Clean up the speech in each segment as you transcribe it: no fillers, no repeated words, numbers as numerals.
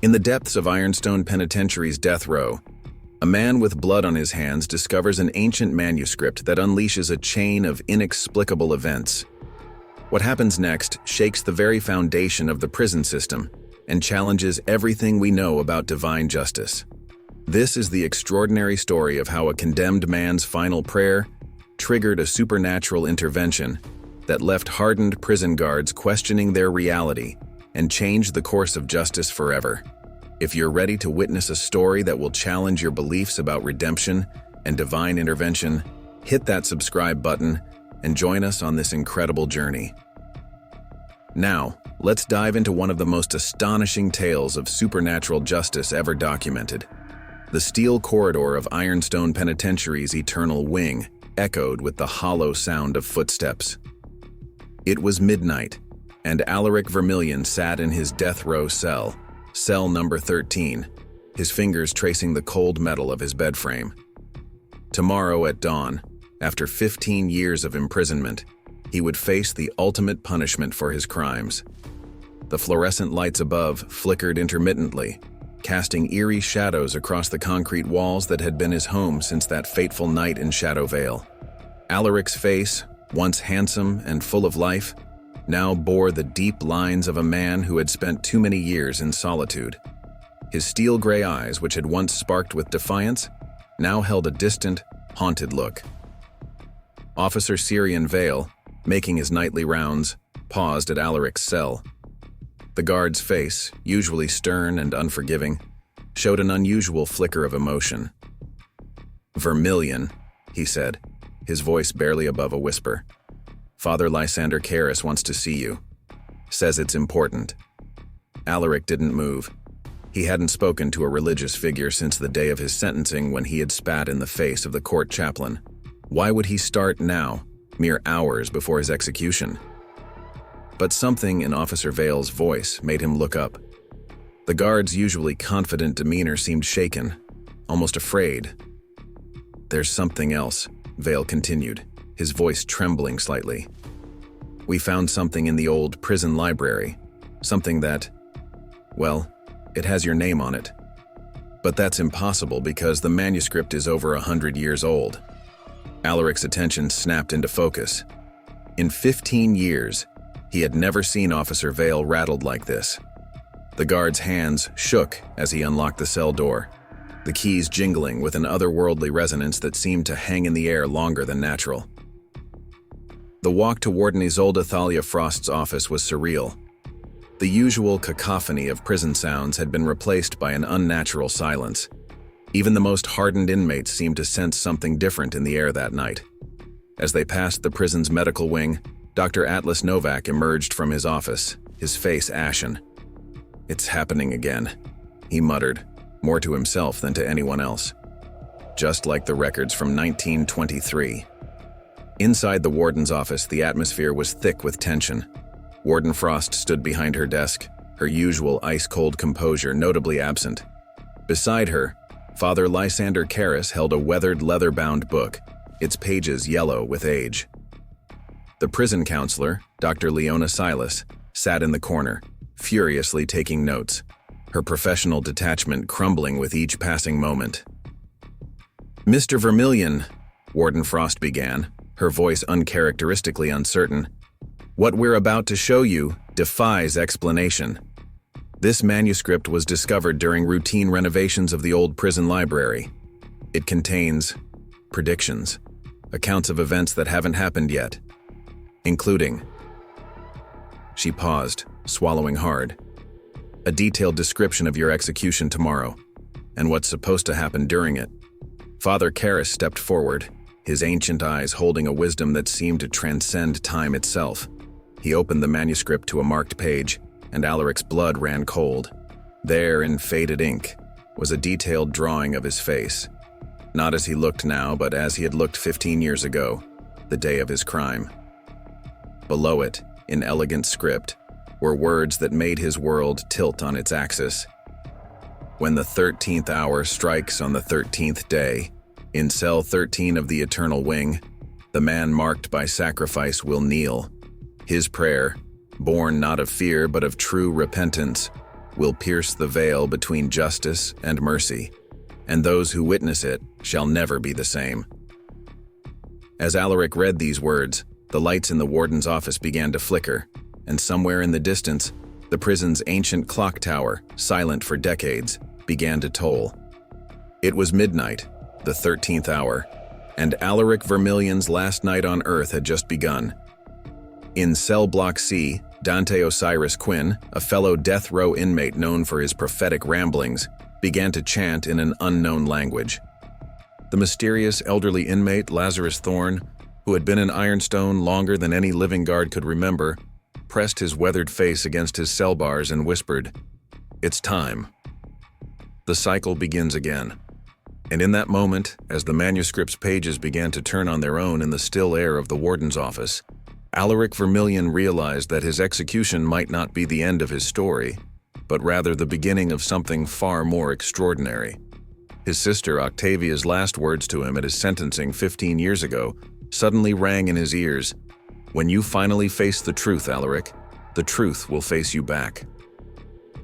In the depths of Ironstone Penitentiary's death row, a man with blood on his hands discovers an ancient manuscript that unleashes a chain of inexplicable events. What happens next shakes the very foundation of the prison system and challenges everything we know about divine justice. This is the extraordinary story of how a condemned man's final prayer triggered a supernatural intervention that left hardened prison guards questioning their reality and changed the course of justice forever. If you're ready to witness a story that will challenge your beliefs about redemption and divine intervention, hit that subscribe button and join us on this incredible journey. Now, let's dive into one of the most astonishing tales of supernatural justice ever documented. The steel corridor of Ironstone Penitentiary's eternal wing echoed with the hollow sound of footsteps. It was midnight, and Alaric Vermillion sat in his death row cell number 13, his fingers tracing the cold metal of his bed frame. Tomorrow at dawn, after 15 years of imprisonment, he would face the ultimate punishment for his crimes. The fluorescent lights above flickered intermittently, casting eerie shadows across the concrete walls that had been his home since that fateful night in Shadow Vale. Alaric's face, once handsome and full of life, now bore the deep lines of a man who had spent too many years in solitude. His steel-gray eyes, which had once sparked with defiance, now held a distant, haunted look. Officer Syrian Vale, making his nightly rounds, paused at Alaric's cell. The guard's face, usually stern and unforgiving, showed an unusual flicker of emotion. "Vermillion," he said, his voice barely above a whisper. "Father Lysander Karras wants to see you. Says it's important." Alaric didn't move. He hadn't spoken to a religious figure since the day of his sentencing when he had spat in the face of the court chaplain. Why would he start now, mere hours before his execution? But something in Officer Vale's voice made him look up. The guard's usually confident demeanor seemed shaken, almost afraid. "There's something else," Vale continued, his voice trembling slightly. "We found something in the old prison library, something that, well, it has your name on it. But that's impossible because the manuscript is over 100 years old." Alaric's attention snapped into focus. In 15 years, he had never seen Officer Vale rattled like this. The guard's hands shook as he unlocked the cell door, the keys jingling with an otherworldly resonance that seemed to hang in the air longer than natural. The walk to Warden Isolde Thalia Frost's office was surreal. The usual cacophony of prison sounds had been replaced by an unnatural silence. Even the most hardened inmates seemed to sense something different in the air that night. As they passed the prison's medical wing, Dr. Atlas Novak emerged from his office, his face ashen. "It's happening again," he muttered, more to himself than to anyone else. "Just like the records from 1923. Inside the warden's office, the atmosphere was thick with tension. Warden Frost stood behind her desk, her usual ice-cold composure notably absent. Beside her, Father Lysander Karras held a weathered leather-bound book, its pages yellow with age. The prison counselor, Dr. Leona Silas, sat in the corner, furiously taking notes, her professional detachment crumbling with each passing moment. "Mr. Vermillion," Warden Frost began, her voice uncharacteristically uncertain, "what we're about to show you defies explanation. This manuscript was discovered during routine renovations of the old prison library. It contains predictions, accounts of events that haven't happened yet, including..." She paused, swallowing hard. "A detailed description of your execution tomorrow, and what's supposed to happen during it." Father Karras stepped forward, his ancient eyes holding a wisdom that seemed to transcend time itself. He opened the manuscript to a marked page, and Alaric's blood ran cold. There, in faded ink, was a detailed drawing of his face. Not as he looked now, but as he had looked 15 years ago, the day of his crime. Below it, in elegant script, were words that made his world tilt on its axis. "When the 13th hour strikes on the 13th day, in cell 13 of the eternal wing, the man marked by sacrifice will kneel. His prayer, born not of fear but of true repentance, will pierce the veil between justice and mercy, and those who witness it shall never be the same. As Alaric read these words, the lights in the warden's office began to flicker, and somewhere in the distance, the prison's ancient clock tower, silent for decades, began to toll. It was midnight, the 13th hour, and Alaric Vermillion's last night on Earth had just begun. In cell block C, Dante Osiris Quinn, a fellow death row inmate known for his prophetic ramblings, began to chant in an unknown language. The mysterious elderly inmate, Lazarus Thorne, who had been in Ironstone longer than any living guard could remember, pressed his weathered face against his cell bars and whispered, "It's time." The cycle begins again. And in that moment, as the manuscript's pages began to turn on their own in the still air of the warden's office, Alaric Vermillion realized that his execution might not be the end of his story, but rather the beginning of something far more extraordinary. His sister Octavia's last words to him at his sentencing 15 years ago suddenly rang in his ears. "When you finally face the truth, Alaric, the truth will face you back."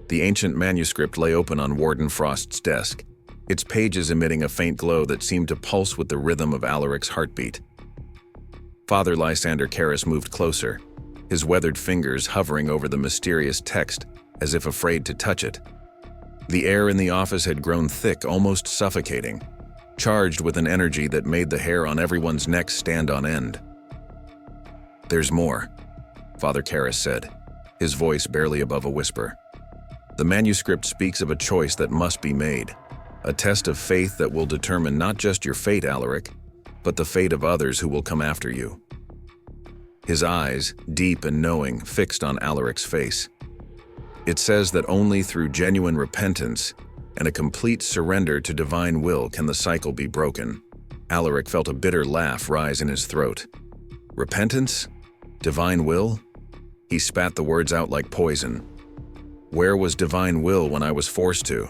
The ancient manuscript lay open on Warden Frost's desk, its pages emitting a faint glow that seemed to pulse with the rhythm of Alaric's heartbeat. Father Lysander Karras moved closer, his weathered fingers hovering over the mysterious text as if afraid to touch it. The air in the office had grown thick, almost suffocating, charged with an energy that made the hair on everyone's neck stand on end. "There's more," Father Karras said, his voice barely above a whisper. "The manuscript speaks of a choice that must be made, a test of faith that will determine not just your fate, Alaric, but the fate of others who will come after you." His eyes, deep and knowing, fixed on Alaric's face. "It says that only through genuine repentance and a complete surrender to divine will can the cycle be broken." Alaric felt a bitter laugh rise in his throat. "Repentance? Divine will?" He spat the words out like poison. "Where was divine will when I was forced to?"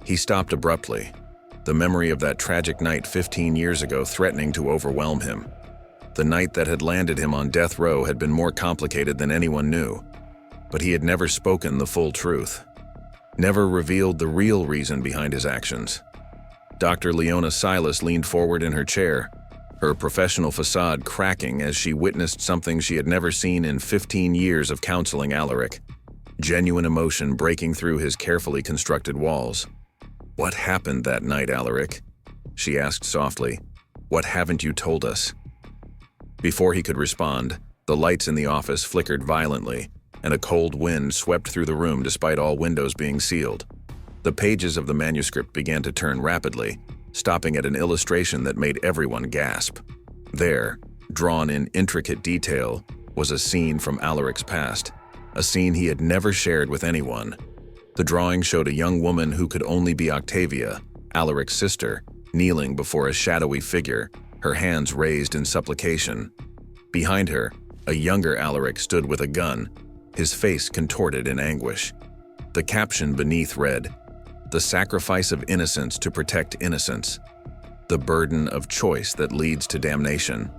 He stopped abruptly, the memory of that tragic night 15 years ago threatening to overwhelm him. The night that had landed him on death row had been more complicated than anyone knew, but he had never spoken the full truth, never revealed the real reason behind his actions. Dr. Leona Silas leaned forward in her chair, her professional facade cracking as she witnessed something she had never seen in 15 years of counseling Alaric, genuine emotion breaking through his carefully constructed walls. "What happened that night, Alaric?" she asked softly. "What haven't you told us?" Before he could respond, the lights in the office flickered violently, and a cold wind swept through the room despite all windows being sealed. The pages of the manuscript began to turn rapidly, stopping at an illustration that made everyone gasp. There, drawn in intricate detail, was a scene from Alaric's past, a scene he had never shared with anyone. The drawing showed a young woman who could only be Octavia, Alaric's sister, kneeling before a shadowy figure, her hands raised in supplication. Behind her, a younger Alaric stood with a gun, his face contorted in anguish. The caption beneath read, "The sacrifice of innocence to protect innocence. The burden of choice that leads to damnation."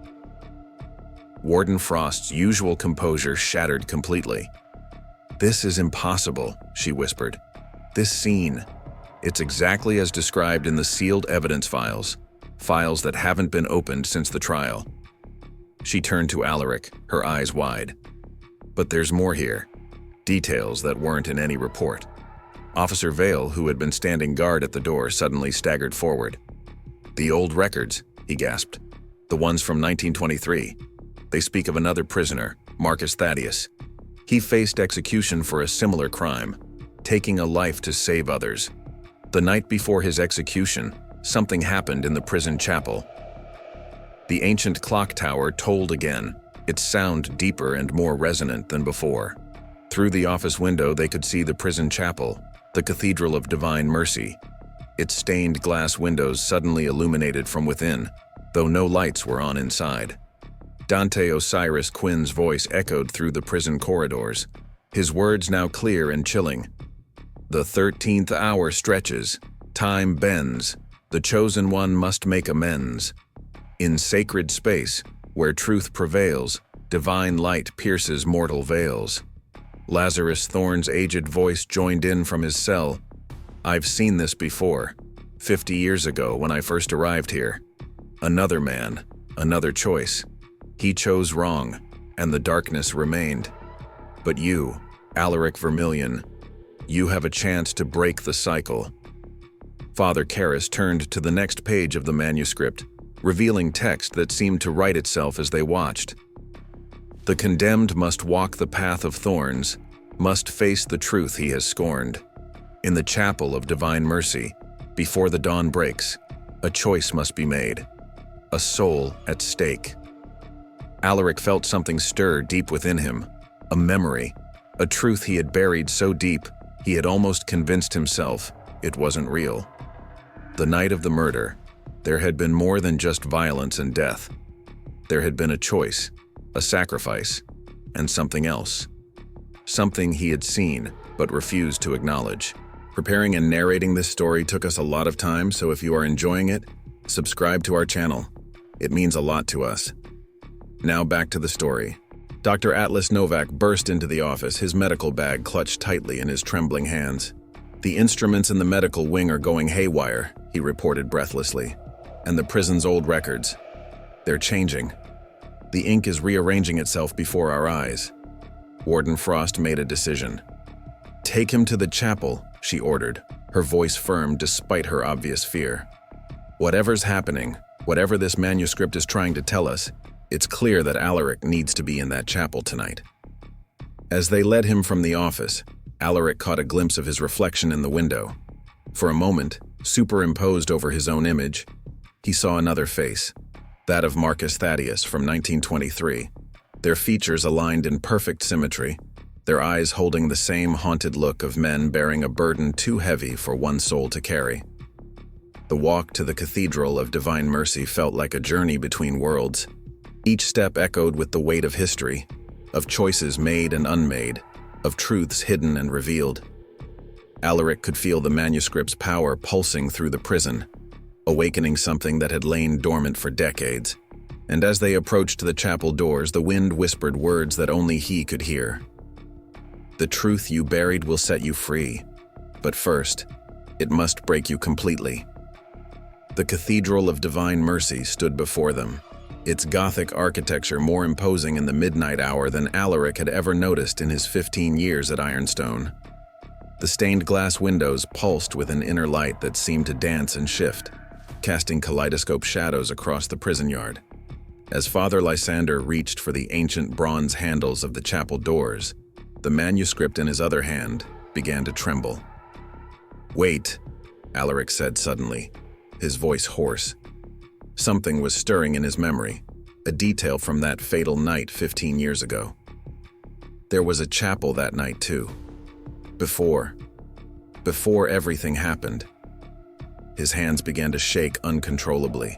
Warden Frost's usual composure shattered completely. "This is impossible," she whispered. "This scene, it's exactly as described in the sealed evidence files, files that haven't been opened since the trial." She turned to Alaric, her eyes wide. "But there's more here, details that weren't in any report." Officer Vale, who had been standing guard at the door, suddenly staggered forward. "The old records," he gasped. "The ones from 1923. They speak of another prisoner, Marcus Thaddeus. He faced execution for a similar crime, taking a life to save others. The night before his execution, something happened in the prison chapel. The ancient clock tower tolled again, its sound deeper and more resonant than before. Through the office window they could see the prison chapel, the Cathedral of Divine Mercy, its stained glass windows suddenly illuminated from within, though no lights were on inside. Dante Osiris Quinn's voice echoed through the prison corridors, his words now clear and chilling. "The 13th hour stretches, time bends, the chosen one must make amends. In sacred space, where truth prevails, divine light pierces mortal veils." Lazarus Thorne's aged voice joined in from his cell. "I've seen this before, 50 years ago when I first arrived here. Another man, another choice. He chose wrong, and the darkness remained. But you, Alaric Vermillion, you have a chance to break the cycle." Father Karras turned to the next page of the manuscript, revealing text that seemed to write itself as they watched. "The condemned must walk the path of thorns, must face the truth he has scorned. In the chapel of divine mercy, before the dawn breaks, a choice must be made, a soul at stake." Alaric felt something stir deep within him, a memory, a truth he had buried so deep he had almost convinced himself it wasn't real. The night of the murder, there had been more than just violence and death. There had been a choice, a sacrifice, and something else. Something he had seen, but refused to acknowledge. Preparing and narrating this story took us a lot of time, so if you are enjoying it, subscribe to our channel. It means a lot to us. Now back to the story. Dr. Atlas Novak burst into the office, his medical bag clutched tightly in his trembling hands. "The instruments in the medical wing are going haywire," he reported breathlessly. "And the prison's old records. They're changing. The ink is rearranging itself before our eyes." Warden Frost made a decision. "Take him to the chapel," she ordered, her voice firm despite her obvious fear. "Whatever's happening, whatever this manuscript is trying to tell us, it's clear that Alaric needs to be in that chapel tonight." As they led him from the office, Alaric caught a glimpse of his reflection in the window. For a moment, superimposed over his own image, he saw another face, that of Marcus Thaddeus from 1923, their features aligned in perfect symmetry, their eyes holding the same haunted look of men bearing a burden too heavy for one soul to carry. The walk to the Cathedral of Divine Mercy felt like a journey between worlds. Each step echoed with the weight of history, of choices made and unmade, of truths hidden and revealed. Alaric could feel the manuscript's power pulsing through the prison, awakening something that had lain dormant for decades. And as they approached the chapel doors, the wind whispered words that only he could hear. "The truth you buried will set you free, but first, it must break you completely." The Cathedral of Divine Mercy stood before them, its Gothic architecture more imposing in the midnight hour than Alaric had ever noticed in his 15 years at Ironstone. The stained glass windows pulsed with an inner light that seemed to dance and shift, casting kaleidoscope shadows across the prison yard. As Father Lysander reached for the ancient bronze handles of the chapel doors, the manuscript in his other hand began to tremble. "Wait," Alaric said suddenly, his voice hoarse. Something was stirring in his memory, a detail from that fatal night 15 years ago. There was a chapel that night too. Before everything happened. His hands began to shake uncontrollably.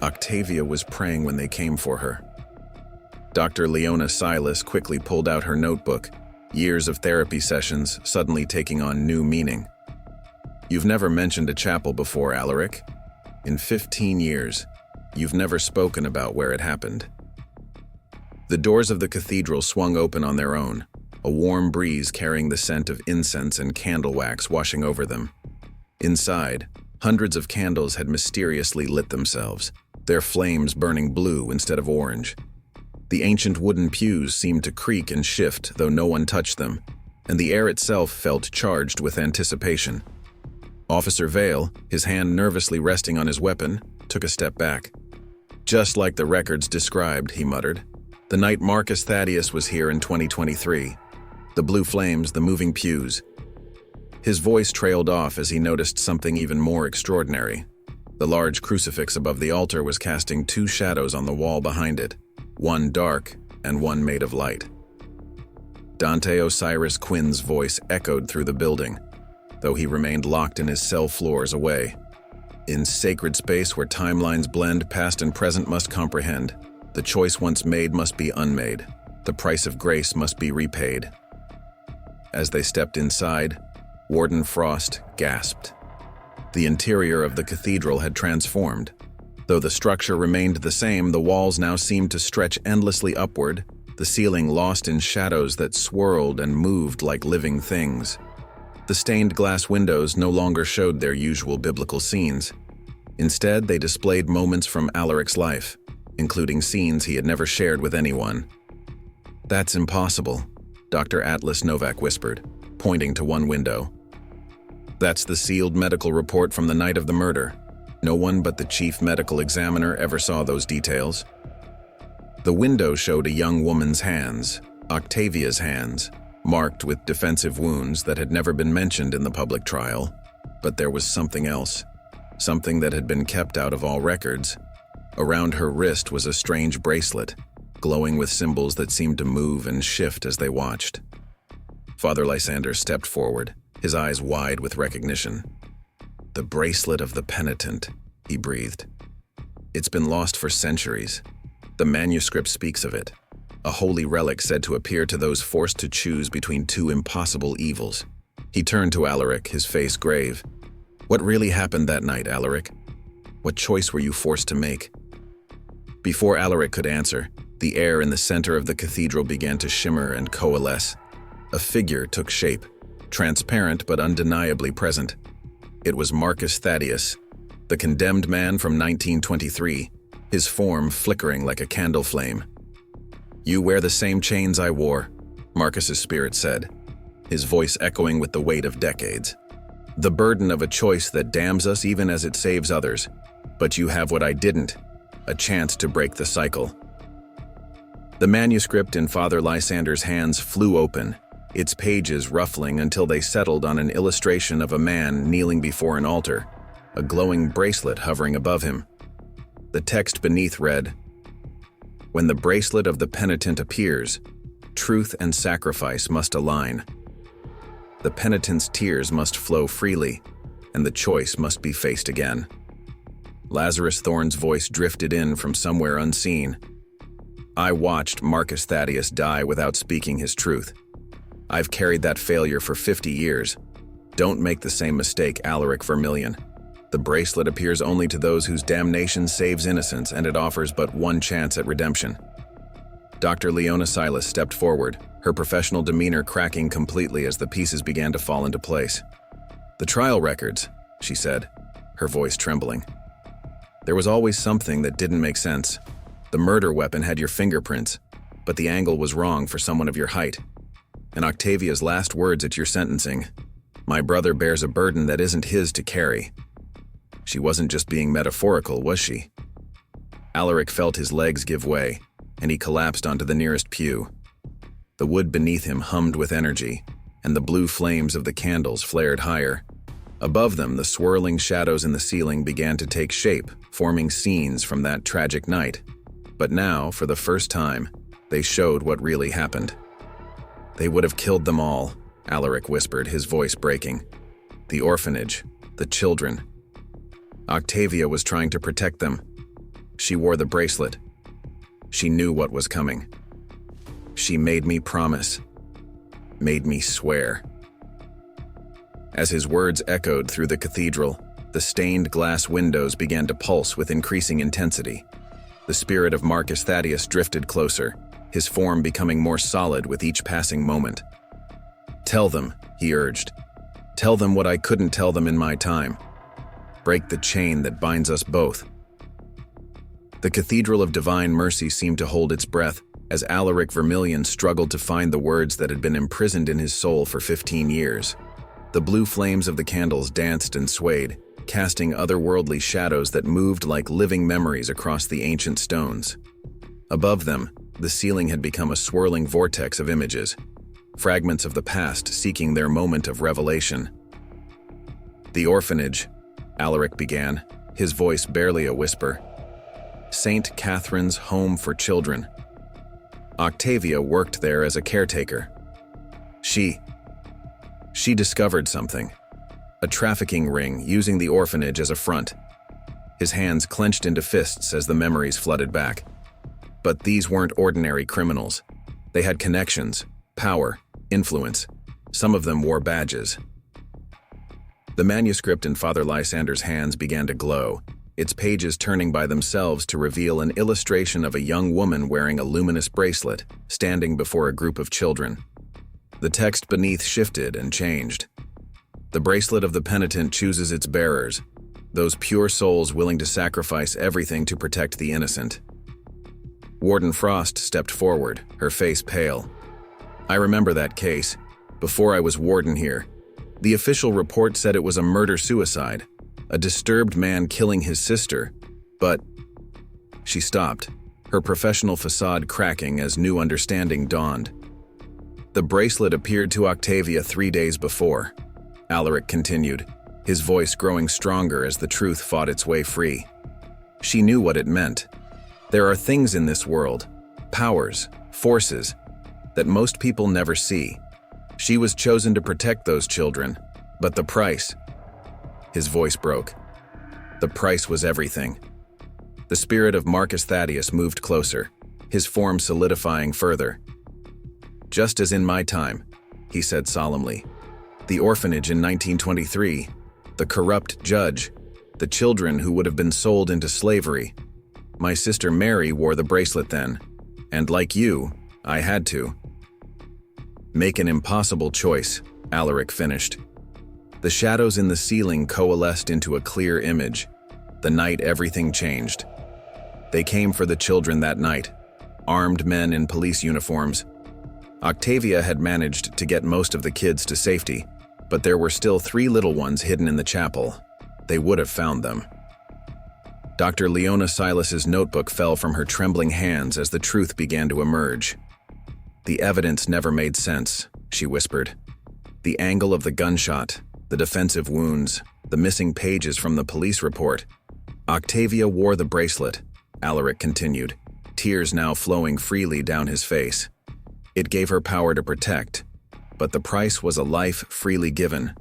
Octavia was praying when they came for her. Dr. Leona Silas quickly pulled out her notebook, years of therapy sessions suddenly taking on new meaning. "You've never mentioned a chapel before, Alaric. In 15 years, you've never spoken about where it happened." The doors of the cathedral swung open on their own, a warm breeze carrying the scent of incense and candle wax washing over them. Inside, hundreds of candles had mysteriously lit themselves, their flames burning blue instead of orange. The ancient wooden pews seemed to creak and shift, though no one touched them, and the air itself felt charged with anticipation. Officer Vale, his hand nervously resting on his weapon, took a step back. "Just like the records described," he muttered. "The night Marcus Thaddeus was here in 2023. The blue flames, the moving pews." His voice trailed off as he noticed something even more extraordinary. The large crucifix above the altar was casting two shadows on the wall behind it, one dark and one made of light. Dante Osiris Quinn's voice echoed through the building, though he remained locked in his cell floors away. "In sacred space where timelines blend, past and present must comprehend. The choice once made must be unmade. The price of grace must be repaid." As they stepped inside, Warden Frost gasped. The interior of the cathedral had transformed. Though the structure remained the same, the walls now seemed to stretch endlessly upward, the ceiling lost in shadows that swirled and moved like living things. The stained glass windows no longer showed their usual biblical scenes. Instead, they displayed moments from Alaric's life, including scenes he had never shared with anyone. "That's impossible," Dr. Atlas Novak whispered, pointing to one window. "That's the sealed medical report from the night of the murder. No one but the chief medical examiner ever saw those details." The window showed a young woman's hands, Octavia's hands, marked with defensive wounds that had never been mentioned in the public trial. But there was something else, something that had been kept out of all records. Around her wrist was a strange bracelet, glowing with symbols that seemed to move and shift as they watched. Father Lysander stepped forward, his eyes wide with recognition. "The bracelet of the penitent," he breathed. "It's been lost for centuries. The manuscript speaks of it, a holy relic said to appear to those forced to choose between two impossible evils." He turned to Alaric, his face grave. "What really happened that night, Alaric? What choice were you forced to make?" Before Alaric could answer, the air in the center of the cathedral began to shimmer and coalesce. A figure took shape, transparent but undeniably present. It was Marcus Thaddeus, the condemned man from 1923, his form flickering like a candle flame. "You wear the same chains I wore," Marcus's spirit said, his voice echoing with the weight of decades. "The burden of a choice that damns us even as it saves others. But you have what I didn't, a chance to break the cycle." The manuscript in Father Lysander's hands flew open, its pages ruffling until they settled on an illustration of a man kneeling before an altar, a glowing bracelet hovering above him. The text beneath read, "When the bracelet of the penitent appears, truth and sacrifice must align. The penitent's tears must flow freely, and the choice must be faced again." Lazarus Thorne's voice drifted in from somewhere unseen. "I watched Marcus Thaddeus die without speaking his truth. I've carried that failure for 50 years. Don't make the same mistake, Alaric Vermillion. The bracelet appears only to those whose damnation saves innocence, and it offers but one chance at redemption." Dr. Leona Silas stepped forward, her professional demeanor cracking completely as the pieces began to fall into place. "The trial records," she said, her voice trembling. "There was always something that didn't make sense. The murder weapon had your fingerprints, but the angle was wrong for someone of your height. And Octavia's last words at your sentencing, 'My brother bears a burden that isn't his to carry.' She wasn't just being metaphorical, was she?" Alaric felt his legs give way, and he collapsed onto the nearest pew. The wood beneath him hummed with energy, and the blue flames of the candles flared higher. Above them, the swirling shadows in the ceiling began to take shape, forming scenes from that tragic night. But now, for the first time, they showed what really happened. "They would have killed them all," Alaric whispered, his voice breaking. "The orphanage, the children. Octavia was trying to protect them. She wore the bracelet. She knew what was coming. She made me promise, made me swear." As his words echoed through the cathedral, the stained glass windows began to pulse with increasing intensity. The spirit of Marcus Thaddeus drifted closer, his form becoming more solid with each passing moment. "Tell them," he urged. "Tell them what I couldn't tell them in my time. Break the chain that binds us both." The Cathedral of Divine Mercy seemed to hold its breath as Alaric Vermillion struggled to find the words that had been imprisoned in his soul for 15 years. The blue flames of the candles danced and swayed, casting otherworldly shadows that moved like living memories across the ancient stones. Above them, the ceiling had become a swirling vortex of images, fragments of the past seeking their moment of revelation. "The orphanage," Alaric began, his voice barely a whisper. "St. Catherine's Home for Children. Octavia worked there as a caretaker. She discovered something. A trafficking ring using the orphanage as a front." His hands clenched into fists as the memories flooded back. But these weren't ordinary criminals. They had connections, power, influence. Some of them wore badges. The manuscript in Father Lysander's hands began to glow, its pages turning by themselves to reveal an illustration of a young woman wearing a luminous bracelet, standing before a group of children. The text beneath shifted and changed. The bracelet of the penitent chooses its bearers, those pure souls willing to sacrifice everything to protect the innocent. Warden Frost stepped forward, her face pale. I remember that case, before I was warden here. The official report said it was a murder-suicide, a disturbed man killing his sister, but... She stopped, her professional facade cracking as new understanding dawned. The bracelet appeared to Octavia 3 days before. Alaric continued, his voice growing stronger as the truth fought its way free. She knew what it meant. There are things in this world, powers, forces, that most people never see. She was chosen to protect those children, but the price... His voice broke. The price was everything. The spirit of Marcus Thaddeus moved closer, his form solidifying further. Just as in my time, he said solemnly. The orphanage in 1923, the corrupt judge, the children who would have been sold into slavery. My sister Mary wore the bracelet then, and like you, I had to. Make an impossible choice, Alaric finished. The shadows in the ceiling coalesced into a clear image. The night everything changed. They came for the children that night, armed men in police uniforms. Octavia had managed to get most of the kids to safety, but there were still 3 little ones hidden in the chapel. They would have found them. Dr. Leona Silas's notebook fell from her trembling hands as the truth began to emerge. The evidence never made sense, she whispered. The angle of the gunshot, the defensive wounds, the missing pages from the police report. Octavia wore the bracelet, Alaric continued, tears now flowing freely down his face. It gave her power to protect, but the price was a life freely given,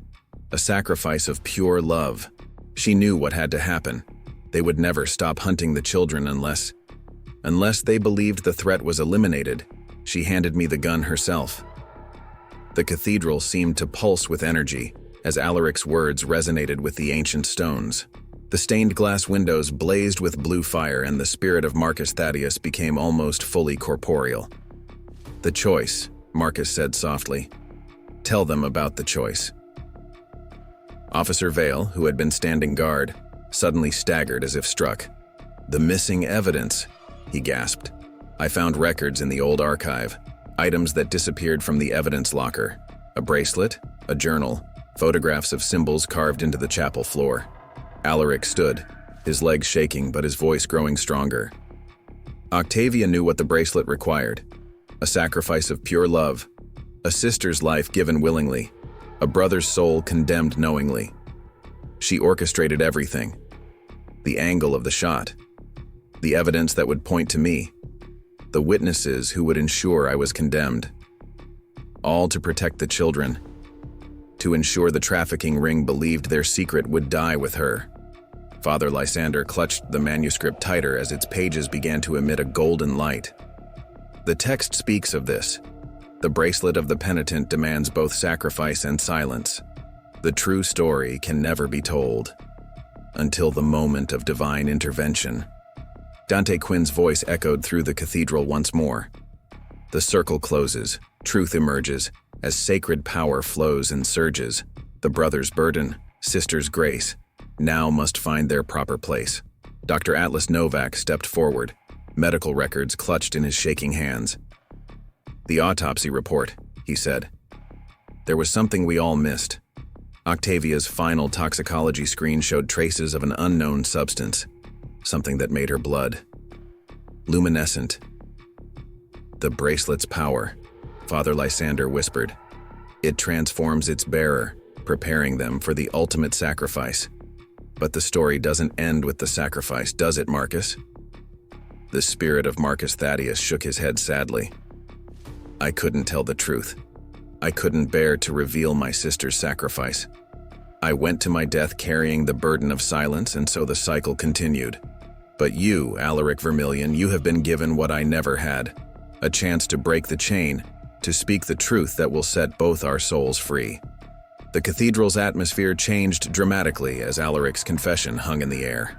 a sacrifice of pure love. She knew what had to happen. They would never stop hunting the children unless they believed the threat was eliminated. She handed me the gun herself. The cathedral seemed to pulse with energy as Alaric's words resonated with the ancient stones. The stained glass windows blazed with blue fire, and the spirit of Marcus Thaddeus became almost fully corporeal. The choice, Marcus said softly. Tell them about the choice. Officer Vale, who had been standing guard, suddenly staggered as if struck. The missing evidence, he gasped. I found records in the old archive, items that disappeared from the evidence locker. A bracelet, a journal, photographs of symbols carved into the chapel floor. Alaric stood, his legs shaking but his voice growing stronger. Octavia knew what the bracelet required. A sacrifice of pure love, a sister's life given willingly, a brother's soul condemned knowingly. She orchestrated everything. The angle of the shot, the evidence that would point to me, the witnesses who would ensure I was condemned. All to protect the children, to ensure the trafficking ring believed their secret would die with her. Father Lysander clutched the manuscript tighter as its pages began to emit a golden light. The text speaks of this. The bracelet of the penitent demands both sacrifice and silence. The true story can never be told until the moment of divine intervention. Dante Quinn's voice echoed through the cathedral once more. The circle closes, truth emerges, as sacred power flows and surges. The brother's burden, sister's grace, now must find their proper place. Dr. Atlas Novak stepped forward, medical records clutched in his shaking hands. The autopsy report, he said. There was something we all missed. Octavia's final toxicology screen showed traces of an unknown substance, something that made her blood luminescent. The bracelet's power, Father Lysander whispered. It transforms its bearer, preparing them for the ultimate sacrifice. But the story doesn't end with the sacrifice, does it, Marcus? The spirit of Marcus Thaddeus shook his head sadly. I couldn't tell the truth. I couldn't bear to reveal my sister's sacrifice. I went to my death carrying the burden of silence, and so the cycle continued. But you, Alaric Vermillion, you have been given what I never had, a chance to break the chain, to speak the truth that will set both our souls free. The cathedral's atmosphere changed dramatically as Alaric's confession hung in the air.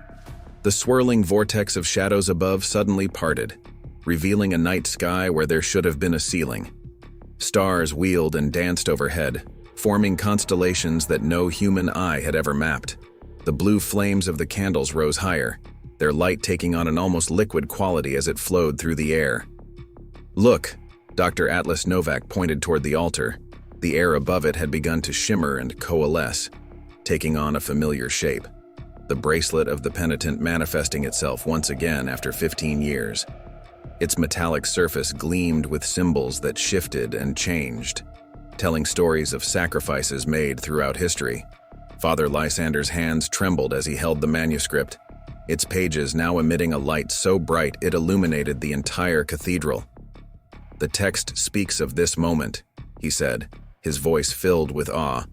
The swirling vortex of shadows above suddenly parted, revealing a night sky where there should have been a ceiling. Stars wheeled and danced overhead, forming constellations that no human eye had ever mapped. The blue flames of the candles rose higher, their light taking on an almost liquid quality as it flowed through the air. "Look," Dr. Atlas Novak pointed toward the altar. The air above it had begun to shimmer and coalesce, taking on a familiar shape. The bracelet of the penitent manifesting itself once again after 15 years. Its metallic surface gleamed with symbols that shifted and changed, telling stories of sacrifices made throughout history. Father Lysander's hands trembled as he held the manuscript, its pages now emitting a light so bright it illuminated the entire cathedral. "The text speaks of this moment," he said, his voice filled with awe.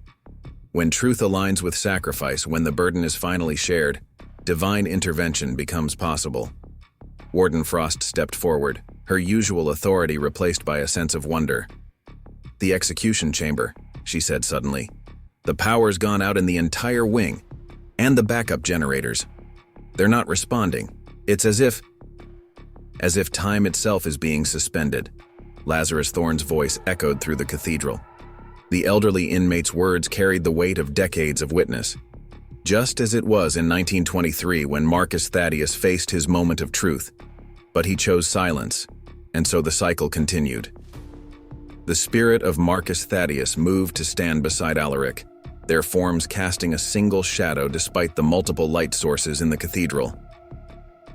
"When truth aligns with sacrifice, when the burden is finally shared, divine intervention becomes possible." Warden Frost stepped forward, her usual authority replaced by a sense of wonder. "The execution chamber," she said suddenly. "The power's gone out in the entire wing, and the backup generators. They're not responding. It's as if time itself is being suspended." Lazarus Thorne's voice echoed through the cathedral. The elderly inmate's words carried the weight of decades of witness. Just as it was in 1923 when Marcus Thaddeus faced his moment of truth. But he chose silence, and so the cycle continued. The spirit of Marcus Thaddeus moved to stand beside Alaric, their forms casting a single shadow despite the multiple light sources in the cathedral.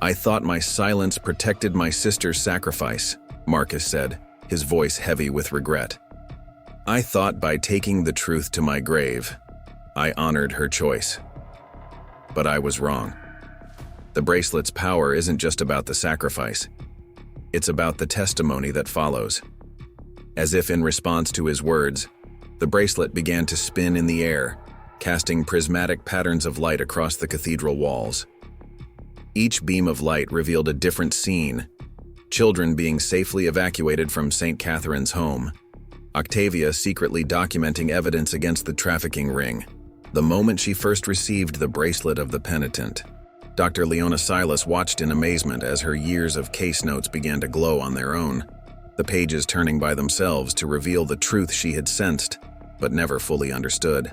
"I thought my silence protected my sister's sacrifice," Marcus said, his voice heavy with regret. "I thought by taking the truth to my grave, I honored her choice. But I was wrong. The bracelet's power isn't just about the sacrifice. It's about the testimony that follows." As if in response to his words, the bracelet began to spin in the air, casting prismatic patterns of light across the cathedral walls. Each beam of light revealed a different scene: children being safely evacuated from St. Catherine's home, Octavia secretly documenting evidence against the trafficking ring, the moment she first received the bracelet of the penitent. Dr. Leona Silas watched in amazement as her years of case notes began to glow on their own, the pages turning by themselves to reveal the truth she had sensed, but never fully understood.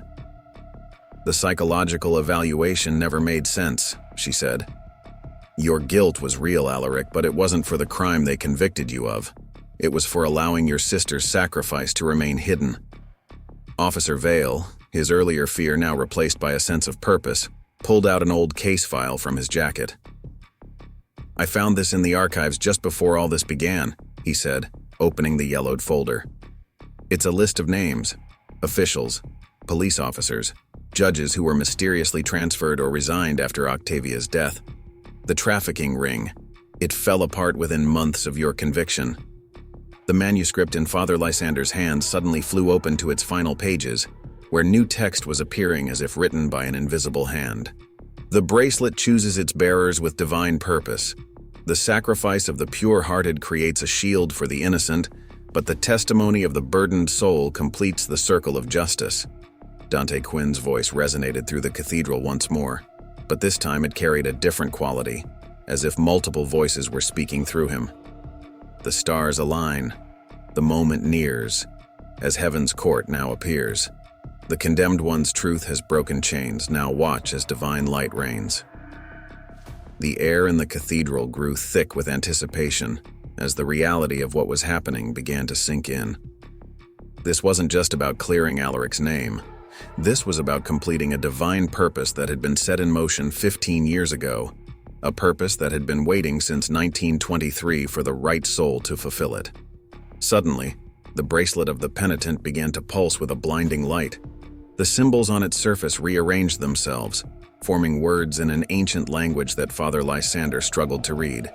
"The psychological evaluation never made sense," she said. "Your guilt was real, Alaric, but it wasn't for the crime they convicted you of. It was for allowing your sister's sacrifice to remain hidden." Officer Vale, his earlier fear now replaced by a sense of purpose, pulled out an old case file from his jacket. "I found this in the archives just before all this began," he said, opening the yellowed folder. "It's a list of names, officials, police officers, judges who were mysteriously transferred or resigned after Octavia's death. The trafficking ring. It fell apart within months of your conviction." The manuscript in Father Lysander's hands suddenly flew open to its final pages, where new text was appearing as if written by an invisible hand. "The bracelet chooses its bearers with divine purpose. The sacrifice of the pure-hearted creates a shield for the innocent, but the testimony of the burdened soul completes the circle of justice." Dante Quinn's voice resonated through the cathedral once more, but this time it carried a different quality, as if multiple voices were speaking through him. "The stars align. The moment nears, as heaven's court now appears. The condemned one's truth has broken chains. Now watch as divine light reigns." The air in the cathedral grew thick with anticipation as the reality of what was happening began to sink in. This wasn't just about clearing Alaric's name. This was about completing a divine purpose that had been set in motion 15 years ago, a purpose that had been waiting since 1923 for the right soul to fulfill it. Suddenly, the bracelet of the penitent began to pulse with a blinding light. The symbols on its surface rearranged themselves, forming words in an ancient language that Father Lysander struggled to read.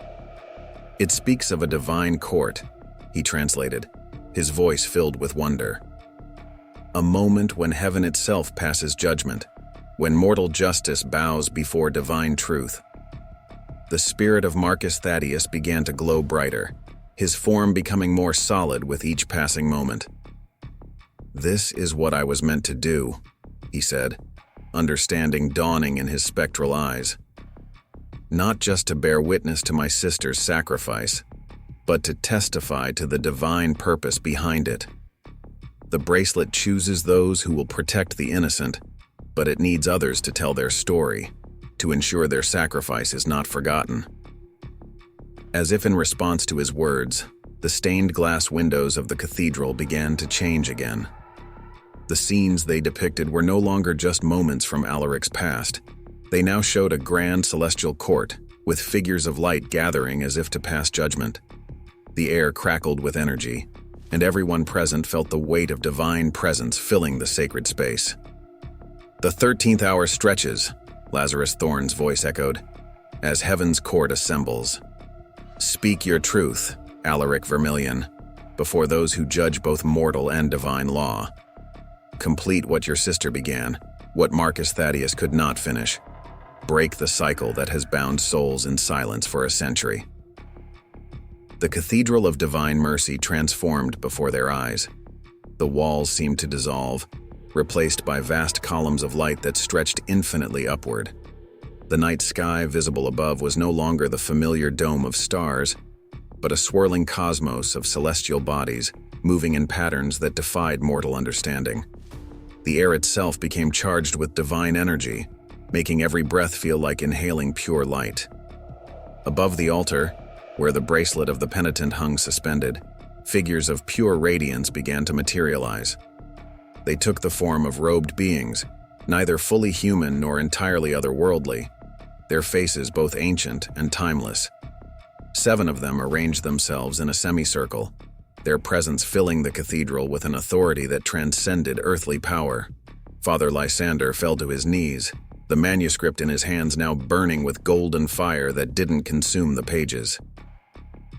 "It speaks of a divine court," he translated, his voice filled with wonder. "A moment when heaven itself passes judgment, when mortal justice bows before divine truth." The spirit of Marcus Thaddeus began to glow brighter, his form becoming more solid with each passing moment. "This is what I was meant to do," he said, understanding dawning in his spectral eyes. not just to bear witness to my sister's sacrifice, but to testify to the divine purpose behind it. The bracelet chooses those who will protect the innocent, but it needs others to tell their story, to ensure their sacrifice is not forgotten. As if in response to his words, the stained glass windows of the cathedral began to change again. The scenes they depicted were no longer just moments from Alaric's past. They now showed a grand celestial court, with figures of light gathering as if to pass judgment. The air crackled with energy, and everyone present felt the weight of divine presence filling the sacred space. "The 13th hour stretches," Lazarus Thorne's voice echoed, "as heaven's court assembles. Speak your truth, Alaric Vermillion, before those who judge both mortal and divine law. Complete what your sister began, what Marcus Thaddeus could not finish. Break the cycle that has bound souls in silence for a century." The Cathedral of Divine Mercy transformed before their eyes. The walls seemed to dissolve, replaced by vast columns of light that stretched infinitely upward. The night sky visible above was no longer the familiar dome of stars, but a swirling cosmos of celestial bodies, moving in patterns that defied mortal understanding. The air itself became charged with divine energy, making every breath feel like inhaling pure light. Above the altar, where the bracelet of the penitent hung suspended, figures of pure radiance began to materialize. They took the form of robed beings, neither fully human nor entirely otherworldly, their faces both ancient and timeless. 7 of them arranged themselves in a semicircle, their presence filling the cathedral with an authority that transcended earthly power. Father Lysander fell to his knees, the manuscript in his hands now burning with golden fire that didn't consume the pages.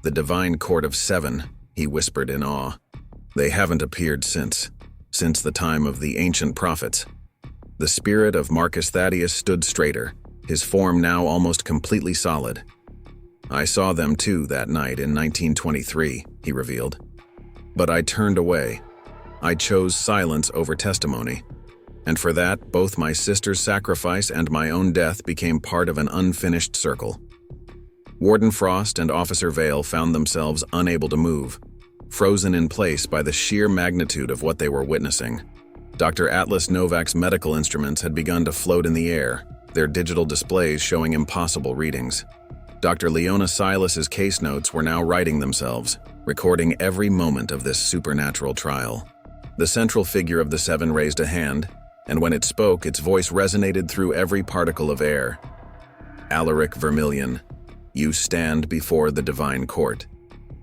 "The divine court of 7, he whispered in awe. "They haven't appeared since the time of the ancient prophets." The spirit of Marcus Thaddeus stood straighter, his form now almost completely solid. "I saw them too that night in 1923, he revealed. "But I turned away. I chose silence over testimony. And for that, both my sister's sacrifice and my own death became part of an unfinished circle." Warden Frost and Officer Vale found themselves unable to move, frozen in place by the sheer magnitude of what they were witnessing. Dr. Atlas Novak's medical instruments had begun to float in the air, their digital displays showing impossible readings. Dr. Leona Silas's case notes were now writing themselves, recording every moment of this supernatural trial. The central figure of the 7 raised a hand, and when it spoke, its voice resonated through every particle of air. "Alaric Vermillion, you stand before the divine court.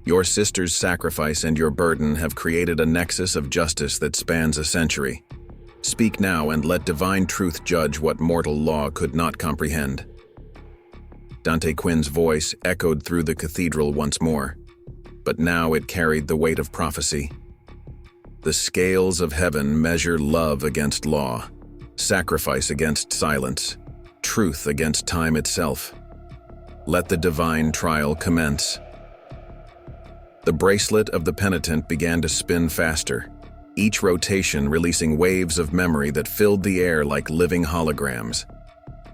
Your sister's sacrifice and your burden have created a nexus of justice that spans a century. Speak now and let divine truth judge what mortal law could not comprehend." Dante Quinn's voice echoed through the cathedral once more, but now it carried the weight of prophecy. "The scales of heaven measure love against law, sacrifice against silence, truth against time itself. Let the divine trial commence." The bracelet of the penitent began to spin faster, each rotation releasing waves of memory that filled the air like living holograms.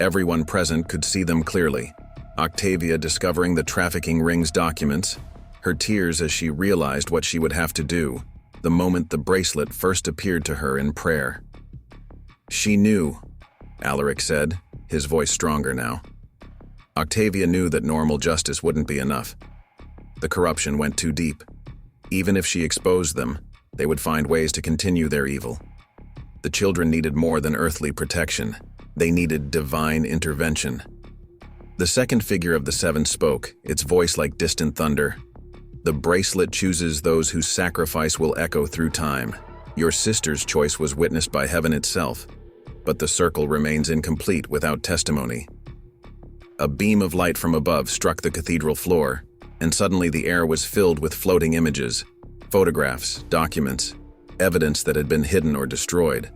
Everyone present could see them clearly. Octavia discovering the trafficking ring's documents, her tears as she realized what she would have to do, the moment the bracelet first appeared to her in prayer. "She knew," Alaric said, his voice stronger now. Octavia knew that normal justice wouldn't be enough. The corruption went too deep. Even if she exposed them, they would find ways to continue their evil. The children needed more than earthly protection. They needed divine intervention. The second figure of the 7 spoke, its voice like distant thunder. "The bracelet chooses those whose sacrifice will echo through time. Your sister's choice was witnessed by heaven itself, but the circle remains incomplete without testimony." A beam of light from above struck the cathedral floor, and suddenly the air was filled with floating images, photographs, documents, evidence that had been hidden or destroyed.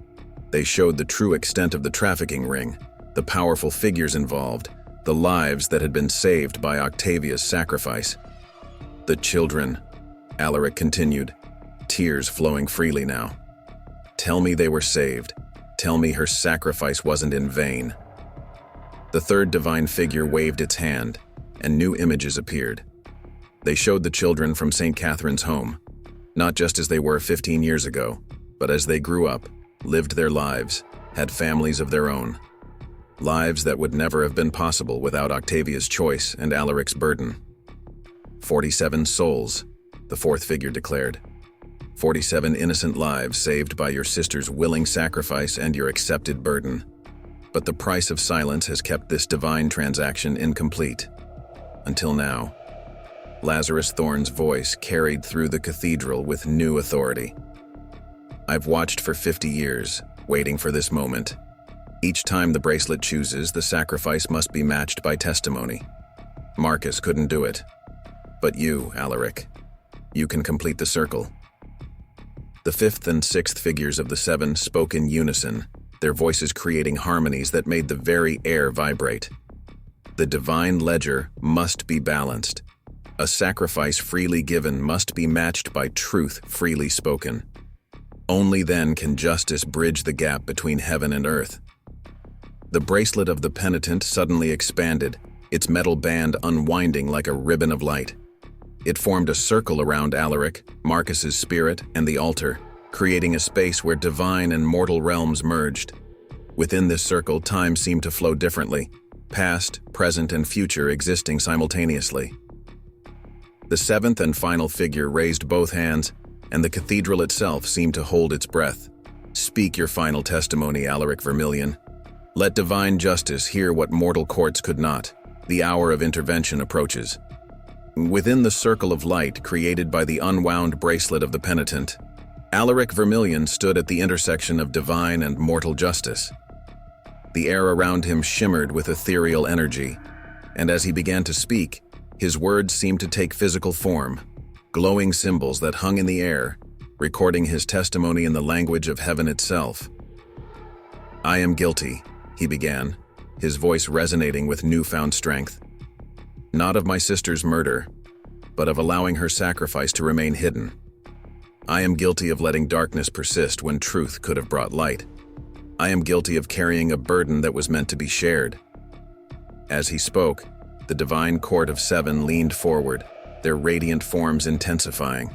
They showed the true extent of the trafficking ring, the powerful figures involved, the lives that had been saved by Octavia's sacrifice. "The children," Alaric continued, tears flowing freely now. "Tell me they were saved. Tell me her sacrifice wasn't in vain." The third divine figure waved its hand, and new images appeared. They showed the children from St. Catherine's home, not just as they were 15 years ago, but as they grew up, lived their lives, had families of their own. Lives that would never have been possible without Octavia's choice and Alaric's burden. 47 souls, the fourth figure declared. 47 innocent lives saved by your sister's willing sacrifice and your accepted burden. But the price of silence has kept this divine transaction incomplete. Until now. Lazarus Thorne's voice carried through the cathedral with new authority. I've watched for 50 years, waiting for this moment. Each time the bracelet chooses, the sacrifice must be matched by testimony. Marcus couldn't do it. But you, Alaric, you can complete the circle. The fifth and sixth figures of the seven spoke in unison, their voices creating harmonies that made the very air vibrate. The divine ledger must be balanced. A sacrifice freely given must be matched by truth freely spoken. Only then can justice bridge the gap between heaven and earth. The bracelet of the penitent suddenly expanded, its metal band unwinding like a ribbon of light. It formed a circle around Alaric, Marcus's spirit, and the altar, creating a space where divine and mortal realms merged. Within this circle, time seemed to flow differently, past, present, and future existing simultaneously. The seventh and final figure raised both hands, and the cathedral itself seemed to hold its breath. Speak your final testimony, Alaric Vermillion. Let divine justice hear what mortal courts could not. The hour of intervention approaches. Within the circle of light created by the unwound bracelet of the penitent, Alaric Vermillion stood at the intersection of divine and mortal justice. The air around him shimmered with ethereal energy, and as he began to speak, his words seemed to take physical form, glowing symbols that hung in the air, recording his testimony in the language of heaven itself. I am guilty, he began, his voice resonating with newfound strength. Not of my sister's murder, but of allowing her sacrifice to remain hidden. I am guilty of letting darkness persist when truth could have brought light. I am guilty of carrying a burden that was meant to be shared. As he spoke, the divine court of seven leaned forward, their radiant forms intensifying.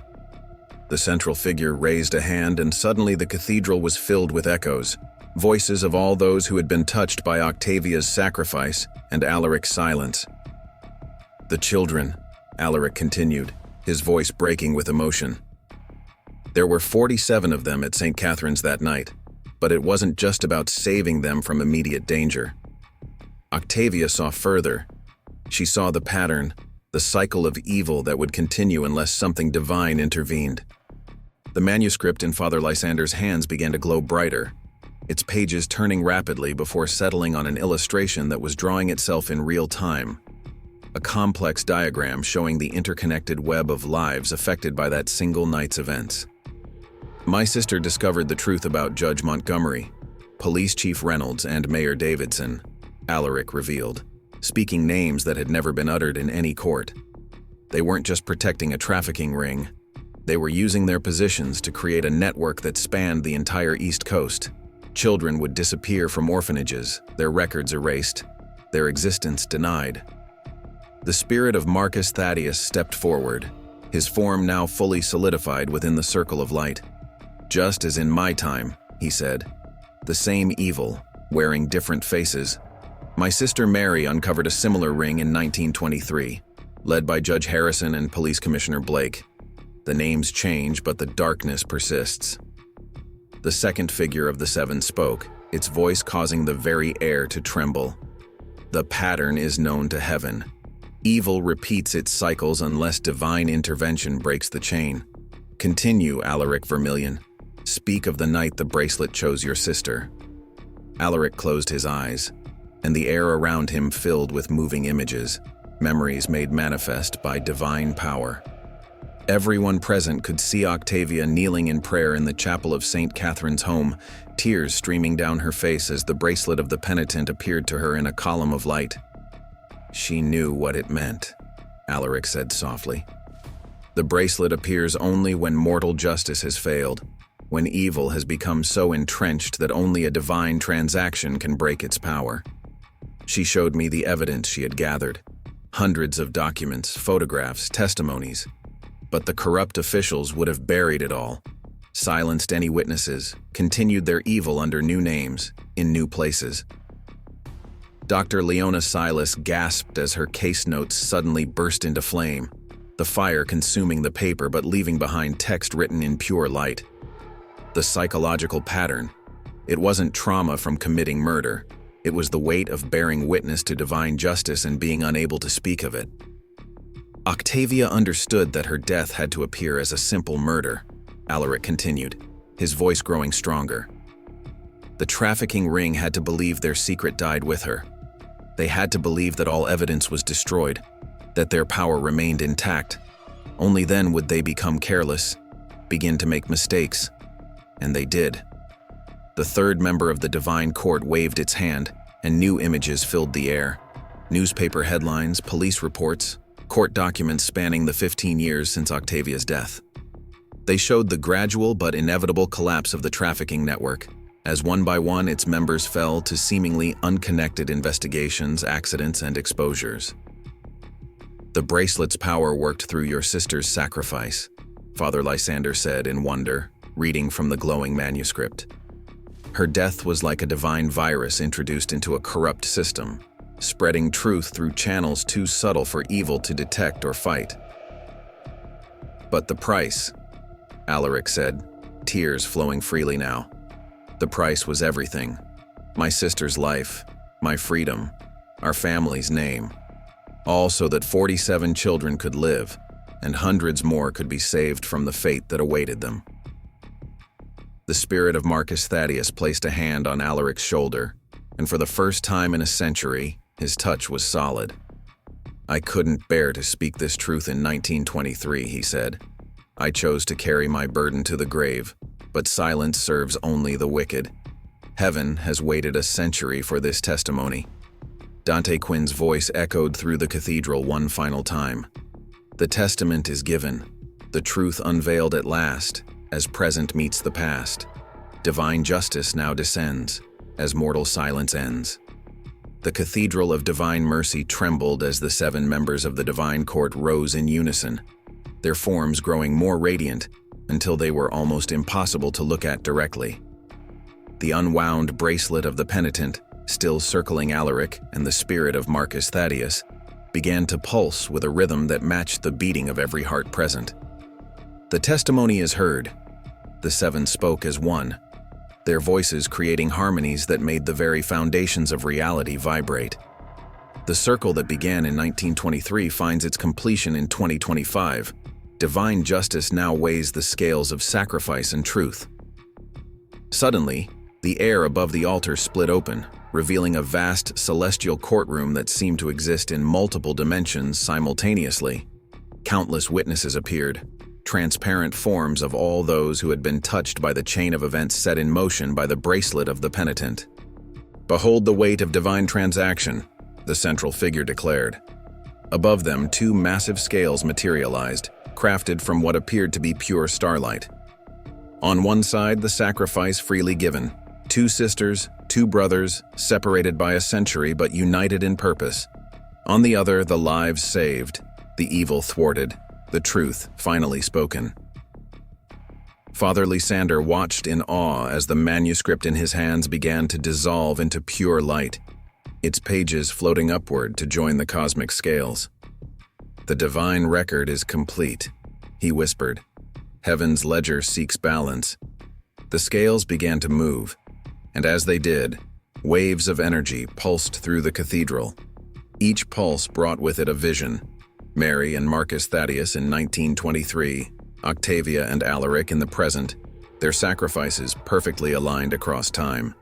The central figure raised a hand, and suddenly the cathedral was filled with echoes, voices of all those who had been touched by Octavia's sacrifice and Alaric's silence. The children, Alaric continued, his voice breaking with emotion. There were 47 of them at St. Catherine's that night, but it wasn't just about saving them from immediate danger. Octavia saw further. She saw the pattern, the cycle of evil that would continue unless something divine intervened. The manuscript in Father Lysander's hands began to glow brighter, its pages turning rapidly before settling on an illustration that was drawing itself in real time. A complex diagram showing the interconnected web of lives affected by that single night's events. My sister discovered the truth about Judge Montgomery, Police Chief Reynolds, and Mayor Davidson, Alaric revealed, speaking names that had never been uttered in any court. They weren't just protecting a trafficking ring. They were using their positions to create a network that spanned the entire East Coast. Children would disappear from orphanages, their records erased, their existence denied. The spirit of Marcus Thaddeus stepped forward, his form now fully solidified within the circle of light. Just as in my time, he said, the same evil, wearing different faces. My sister Mary uncovered a similar ring in 1923, led by Judge Harrison and Police Commissioner Blake. The names change, but the darkness persists. The second figure of the seven spoke, its voice causing the very air to tremble. The pattern is known to heaven. Evil repeats its cycles unless divine intervention breaks the chain. Continue, Alaric Vermillion. Speak of the night the bracelet chose your sister. Alaric closed his eyes, and the air around him filled with moving images, memories made manifest by divine power. Everyone present could see Octavia kneeling in prayer in the chapel of St. Catherine's home, tears streaming down her face as the bracelet of the penitent appeared to her in a column of light. She knew what it meant, Alaric said softly. The bracelet appears only when mortal justice has failed, when evil has become so entrenched that only a divine transaction can break its power. She showed me the evidence she had gathered. Hundreds of documents, photographs, testimonies. But the corrupt officials would have buried it all, silenced any witnesses, continued their evil under new names, in new places. Dr. Leona Silas gasped as her case notes suddenly burst into flame, the fire consuming the paper but leaving behind text written in pure light. The psychological pattern. It wasn't trauma from committing murder. It was the weight of bearing witness to divine justice and being unable to speak of it. Octavia understood that her death had to appear as a simple murder, Alaric continued, his voice growing stronger. The trafficking ring had to believe their secret died with her. They had to believe that all evidence was destroyed, that their power remained intact. Only then would they become careless, begin to make mistakes. And they did. The third member of the Divine Court waved its hand, and new images filled the air. Newspaper headlines, police reports, court documents spanning the 15 years since Octavia's death. They showed the gradual but inevitable collapse of the trafficking network, as one by one its members fell to seemingly unconnected investigations, accidents, and exposures. The bracelet's power worked through your sister's sacrifice, Father Lysander said in wonder, reading from the glowing manuscript. Her death was like a divine virus introduced into a corrupt system, spreading truth through channels too subtle for evil to detect or fight. But the price, Alaric said, tears flowing freely now. The price was everything. My sister's life, my freedom, our family's name. All so that 47 children could live, and hundreds more could be saved from the fate that awaited them. The spirit of Marcus Thaddeus placed a hand on Alaric's shoulder, and for the first time in a century, his touch was solid. I couldn't bear to speak this truth in 1923, he said. I chose to carry my burden to the grave, but silence serves only the wicked. Heaven has waited a century for this testimony. Dante Quinn's voice echoed through the cathedral one final time. The testament is given, the truth unveiled at last, as present meets the past. Divine justice now descends, as mortal silence ends. The Cathedral of Divine Mercy trembled as the 7 members of the Divine Court rose in unison, their forms growing more radiant until they were almost impossible to look at directly. The unwound bracelet of the penitent, still circling Alaric and the spirit of Marcus Thaddeus, began to pulse with a rhythm that matched the beating of every heart present. The testimony is heard. The 7 spoke as one, their voices creating harmonies that made the very foundations of reality vibrate. The circle that began in 1923 finds its completion in 2025. Divine justice now weighs the scales of sacrifice and truth. Suddenly, the air above the altar split open, revealing a vast celestial courtroom that seemed to exist in multiple dimensions simultaneously. Countless witnesses appeared, transparent forms of all those who had been touched by the chain of events set in motion by the bracelet of the penitent. Behold the weight of divine transaction, the central figure declared. Above them, 2 massive scales materialized, crafted from what appeared to be pure starlight. On one side, the sacrifice freely given. 2 sisters, 2 brothers, separated by a century but united in purpose. On the other, the lives saved, the evil thwarted, the truth finally spoken. Father Lysander watched in awe as the manuscript in his hands began to dissolve into pure light, its pages floating upward to join the cosmic scales. The divine record is complete, he whispered. Heaven's ledger seeks balance. The scales began to move, and as they did, waves of energy pulsed through the cathedral. Each pulse brought with it a vision. Mary and Marcus Thaddeus in 1923, Octavia and Alaric in the present, their sacrifices perfectly aligned across time.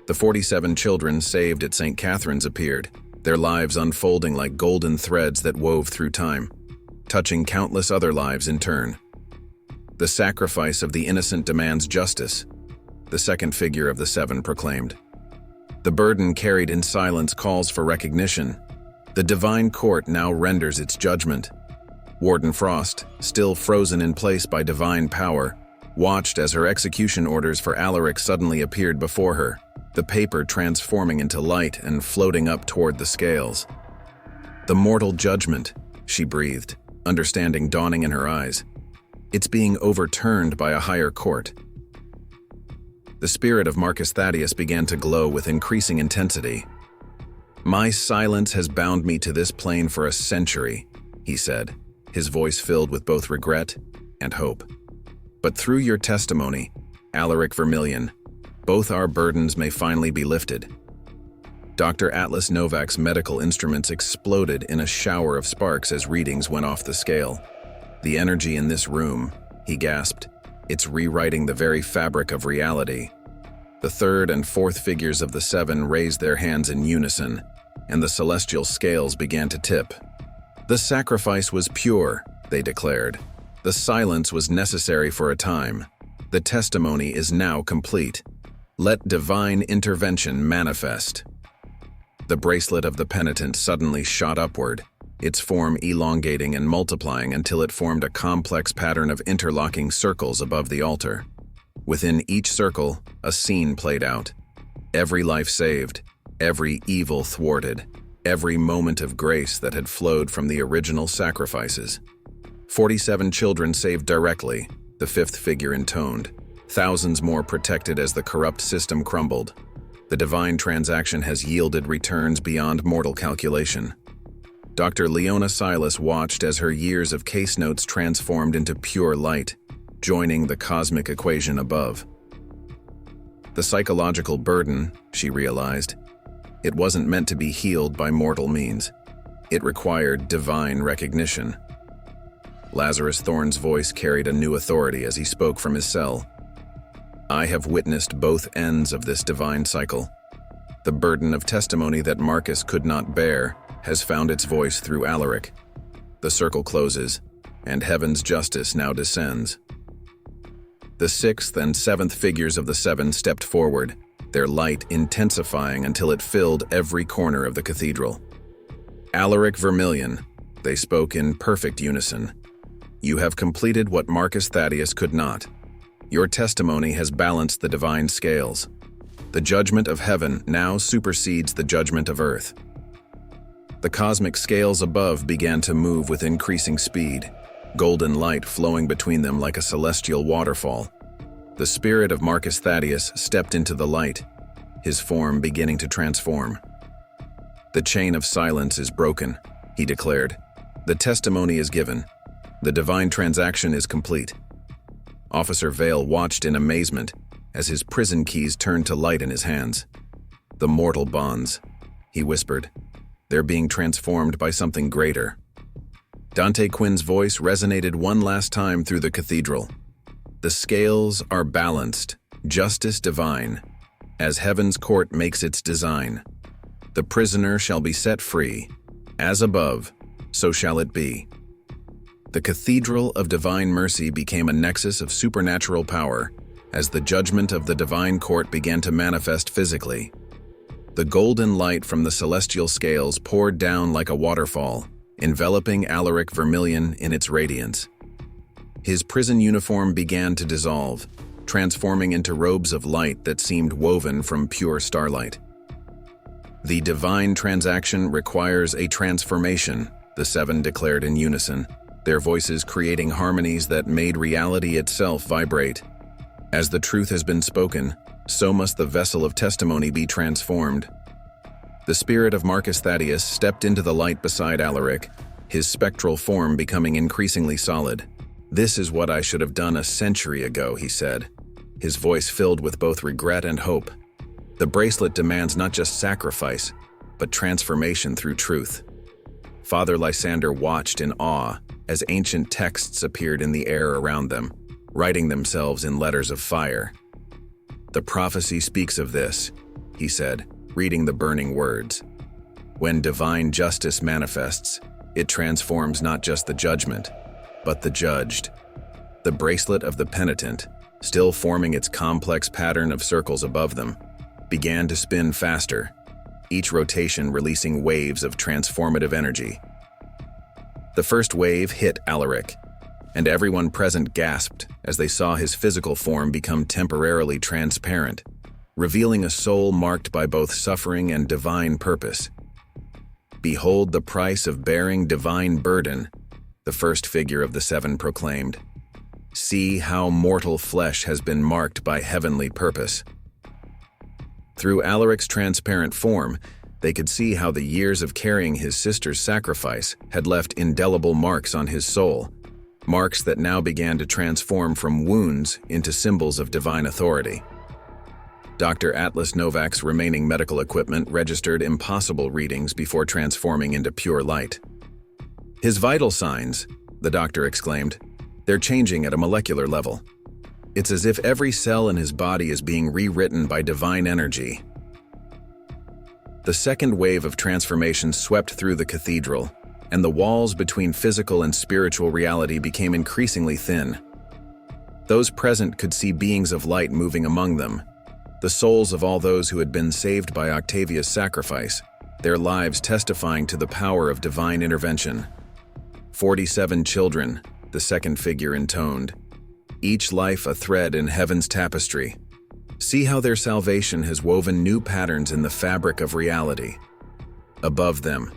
The 47 children saved at St. Catherine's appeared, their lives unfolding like golden threads that wove through time, touching countless other lives in turn. The sacrifice of the innocent demands justice, the second figure of the 7 proclaimed. The burden carried in silence calls for recognition. The divine court now renders its judgment. Warden Frost, still frozen in place by divine power, watched as her execution orders for Alaric suddenly appeared before her. the paper transforming into light and floating up toward the scales. "The mortal judgment," she breathed, understanding dawning in her eyes. "It's being overturned by a higher court." The spirit of Marcus Thaddeus began to glow with increasing intensity. "My silence has bound me to this plane for a century," he said, his voice filled with both regret and hope. "But through your testimony, Alaric Vermillion, both our burdens may finally be lifted." Dr. Atlas Novak's medical instruments exploded in a shower of sparks as readings went off the scale. "The energy in this room," he gasped, "it's rewriting the very fabric of reality." The third and fourth figures of the seven raised their hands in unison, and the celestial scales began to tip. "The sacrifice was pure," they declared. "The silence was necessary for a time. The testimony is now complete. Let divine intervention manifest." The bracelet of the penitent suddenly shot upward, its form elongating and multiplying until it formed a complex pattern of interlocking circles above the altar. Within each circle, a scene played out. Every life saved, every evil thwarted, every moment of grace that had flowed from the original sacrifices. 47 children saved directly, the fifth figure intoned. Thousands more protected as the corrupt system crumbled. The divine transaction has yielded returns beyond mortal calculation. Dr. Leona Silas watched as her years of case notes transformed into pure light, joining the cosmic equation above. The psychological burden, she realized, it wasn't meant to be healed by mortal means. It required divine recognition. Lazarus Thorne's voice carried a new authority as he spoke from his cell. "I have witnessed both ends of this divine cycle. The burden of testimony that Marcus could not bear has found its voice through Alaric. The circle closes, and heaven's justice now descends." The sixth and seventh figures of the seven stepped forward, their light intensifying until it filled every corner of the cathedral. "Alaric Vermillion," they spoke in perfect unison, "you have completed what Marcus Thaddeus could not. Your testimony has balanced the divine scales. The judgment of heaven now supersedes the judgment of earth." The cosmic scales above began to move with increasing speed, golden light flowing between them like a celestial waterfall. The spirit of Marcus Thaddeus stepped into the light, his form beginning to transform. "The chain of silence is broken," he declared. "The testimony is given. The divine transaction is complete." Officer Vale watched in amazement as his prison keys turned to light in his hands. "The mortal bonds," he whispered. "They're being transformed by something greater." Dante Quinn's voice resonated one last time through the cathedral. "The scales are balanced, justice divine, as heaven's court makes its design. The prisoner shall be set free. As above, so shall it be." The Cathedral of Divine Mercy became a nexus of supernatural power as the judgment of the divine court began to manifest physically. The golden light from the celestial scales poured down like a waterfall, enveloping Alaric Vermillion in its radiance. His prison uniform began to dissolve, transforming into robes of light that seemed woven from pure starlight. "The divine transaction requires a transformation," the seven declared in unison, their voices creating harmonies that made reality itself vibrate. "As the truth has been spoken, so must the vessel of testimony be transformed." The spirit of Marcus Thaddeus stepped into the light beside Alaric, his spectral form becoming increasingly solid. "This is what I should have done a century ago," he said, his voice filled with both regret and hope. "The bracelet demands not just sacrifice, but transformation through truth." Father Lysander watched in awe as ancient texts appeared in the air around them, writing themselves in letters of fire. "The prophecy speaks of this," he said, reading the burning words. "When divine justice manifests, it transforms not just the judgment, but the judged." The bracelet of the penitent, still forming its complex pattern of circles above them, began to spin faster, each rotation releasing waves of transformative energy. The first wave hit Alaric, and everyone present gasped as they saw his physical form become temporarily transparent, revealing a soul marked by both suffering and divine purpose. "Behold the price of bearing divine burden," the first figure of the seven proclaimed. "See how mortal flesh has been marked by heavenly purpose." Through Alaric's transparent form, they could see how the years of carrying his sister's sacrifice had left indelible marks on his soul, marks that now began to transform from wounds into symbols of divine authority. Dr. Atlas Novak's remaining medical equipment registered impossible readings before transforming into pure light. "His vital signs," the doctor exclaimed, "they're changing at a molecular level. It's as if every cell in his body is being rewritten by divine energy." The second wave of transformation swept through the cathedral, and the walls between physical and spiritual reality became increasingly thin. Those present could see beings of light moving among them, the souls of all those who had been saved by Octavia's sacrifice, their lives testifying to the power of divine intervention. 47 children, the second figure intoned, each life a thread in heaven's tapestry. See how their salvation has woven new patterns in the fabric of reality. Above them,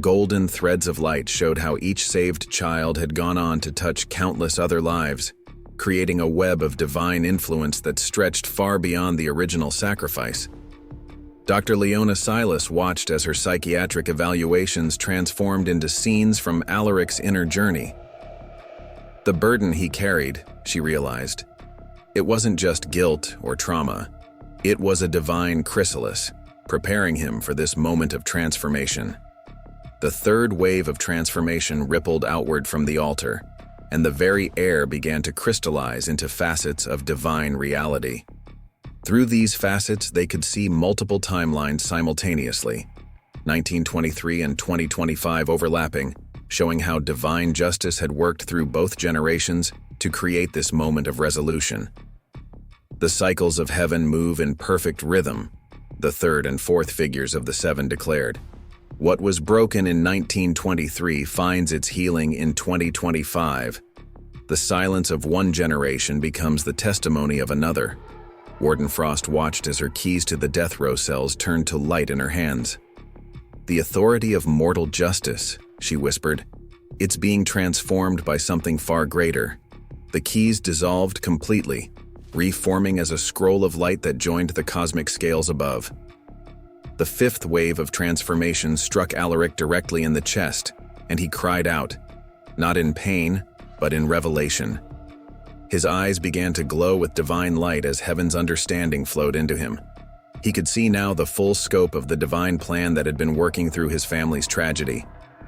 golden threads of light showed how each saved child had gone on to touch countless other lives, creating a web of divine influence that stretched far beyond the original sacrifice. Dr. Leona Silas watched as her psychiatric evaluations transformed into scenes from Alaric's inner journey. The burden he carried, she realized, it wasn't just guilt or trauma. It was a divine chrysalis, preparing him for this moment of transformation. The third wave of transformation rippled outward from the altar, and the very air began to crystallize into facets of divine reality. Through these facets, they could see multiple timelines simultaneously, 1923 and 2025 overlapping, showing how divine justice had worked through both generations to create this moment of resolution. "The cycles of heaven move in perfect rhythm," the third and fourth figures of the seven declared. "What was broken in 1923 finds its healing in 2025. The silence of one generation becomes the testimony of another." Warden Frost watched as her keys to the death row cells turned to light in her hands. "The authority of mortal justice," she whispered. "It's being transformed by something far greater." The keys dissolved completely, reforming as a scroll of light that joined the cosmic scales above. The fifth wave of transformation struck Alaric directly in the chest, and he cried out, not in pain, but in revelation. His eyes began to glow with divine light as heaven's understanding flowed into him. He could see now the full scope of the divine plan that had been working through his family's tragedy,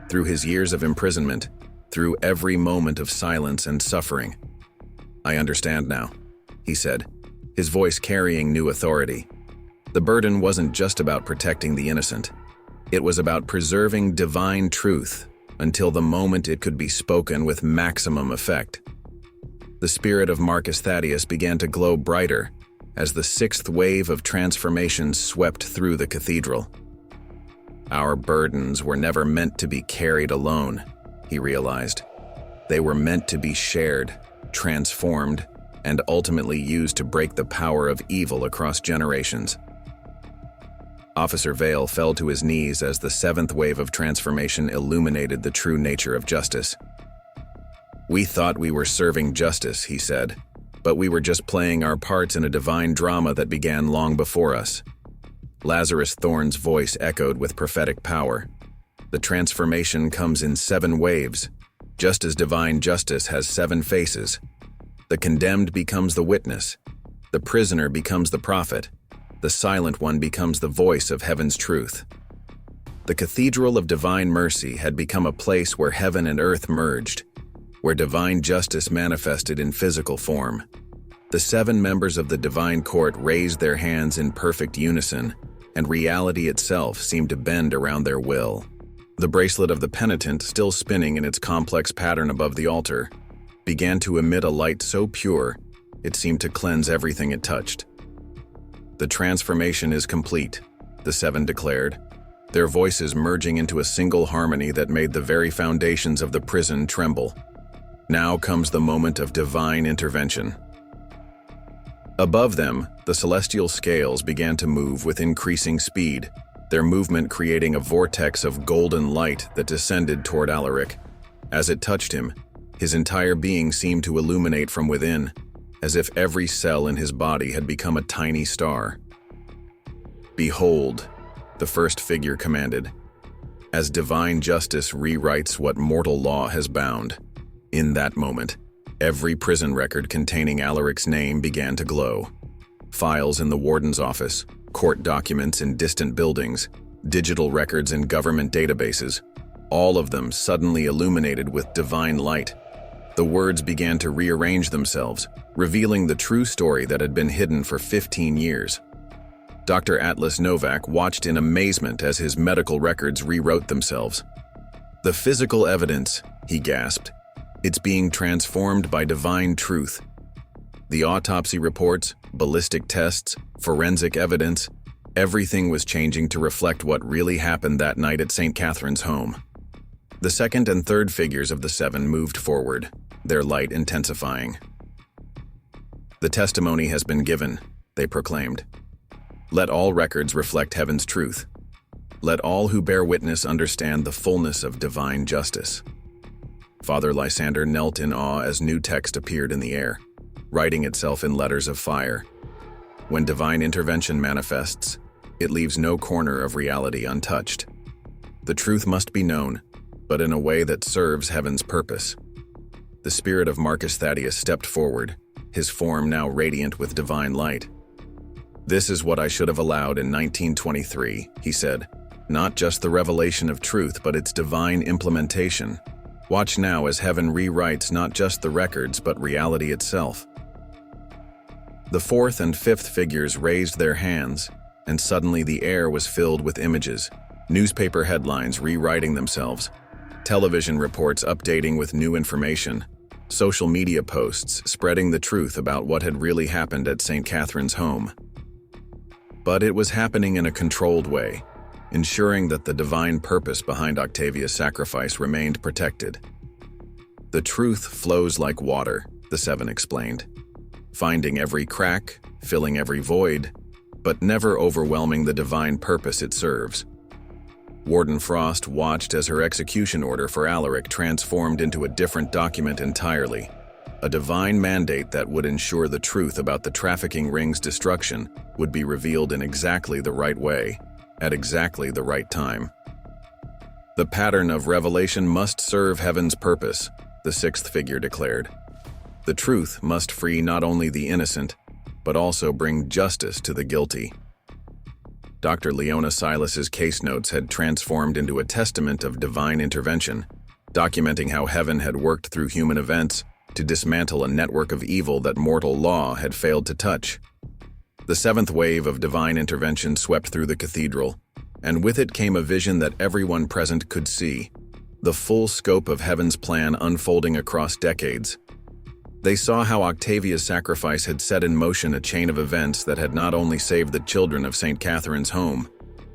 through his years of imprisonment, through every moment of silence and suffering. "I understand now," he said, his voice carrying new authority. The burden wasn't just about protecting the innocent. It was about preserving divine truth until the moment it could be spoken with maximum effect. The spirit of Marcus Thaddeus began to glow brighter as the sixth wave of transformation swept through the cathedral. Our burdens were never meant to be carried alone, he realized. They were meant to be shared, transformed, and ultimately used to break the power of evil across generations. Officer Vale fell to his knees as the seventh wave of transformation illuminated the true nature of justice. "We thought we were serving justice," he said, "but we were just playing our parts in a divine drama that began long before us." Lazarus Thorne's voice echoed with prophetic power. "The transformation comes in 7 waves, just as divine justice has 7 faces. The condemned becomes the witness, the prisoner becomes the prophet, the silent one becomes the voice of heaven's truth." The Cathedral of Divine Mercy had become a place where heaven and earth merged, where divine justice manifested in physical form. The 7 members of the divine court raised their hands in perfect unison, and reality itself seemed to bend around their will. The bracelet of the penitent, still spinning in its complex pattern above the altar, began to emit a light so pure it seemed to cleanse everything it touched. "The transformation is complete," the 7 declared, their voices merging into a single harmony that made the very foundations of the prison tremble. "Now comes the moment of divine intervention." Above them, the celestial scales began to move with increasing speed, their movement creating a vortex of golden light that descended toward Alaric. As it touched him, his entire being seemed to illuminate from within, as if every cell in his body had become a tiny star. "Behold," the first figure commanded, "as divine justice rewrites what mortal law has bound." In that moment, every prison record containing Alaric's name began to glow. Files in the warden's office, court documents in distant buildings, digital records in government databases, all of them suddenly illuminated with divine light. The words began to rearrange themselves, revealing the true story that had been hidden for 15 years. Dr. Atlas Novak watched in amazement as his medical records rewrote themselves. "The physical evidence," he gasped. "It's being transformed by divine truth. The autopsy reports, ballistic tests, forensic evidence, everything was changing to reflect what really happened that night at St. Catherine's home." The second and third figures of the seven moved forward, their light intensifying. "The testimony has been given," they proclaimed. "Let all records reflect heaven's truth. Let all who bear witness understand the fullness of divine justice." Father Lysander knelt in awe as new text appeared in the air, writing itself in letters of fire. When divine intervention manifests, it leaves no corner of reality untouched. The truth must be known, but in a way that serves heaven's purpose. The spirit of Marcus Thaddeus stepped forward, his form now radiant with divine light. "This is what I should have allowed in 1923, he said. "Not just the revelation of truth, but its divine implementation. Watch now as heaven rewrites not just the records, but reality itself." The fourth and fifth figures raised their hands, and suddenly the air was filled with images, newspaper headlines rewriting themselves, television reports updating with new information, social media posts spreading the truth about what had really happened at St. Catherine's home. But it was happening in a controlled way, ensuring that the divine purpose behind Octavia's sacrifice remained protected. "The truth flows like water," the seven explained, finding every crack, filling every void, but never overwhelming the divine purpose it serves. Warden Frost watched as her execution order for Alaric transformed into a different document entirely, a divine mandate that would ensure the truth about the trafficking ring's destruction would be revealed in exactly the right way, at exactly the right time. "The pattern of revelation must serve heaven's purpose," the sixth figure declared. "The truth must free not only the innocent, but also bring justice to the guilty." Dr. Leona Silas's case notes had transformed into a testament of divine intervention, documenting how heaven had worked through human events to dismantle a network of evil that mortal law had failed to touch. The seventh wave of divine intervention swept through the cathedral, and with it came a vision that everyone present could see, the full scope of heaven's plan unfolding across decades. They saw how Octavia's sacrifice had set in motion a chain of events that had not only saved the children of St. Catherine's home,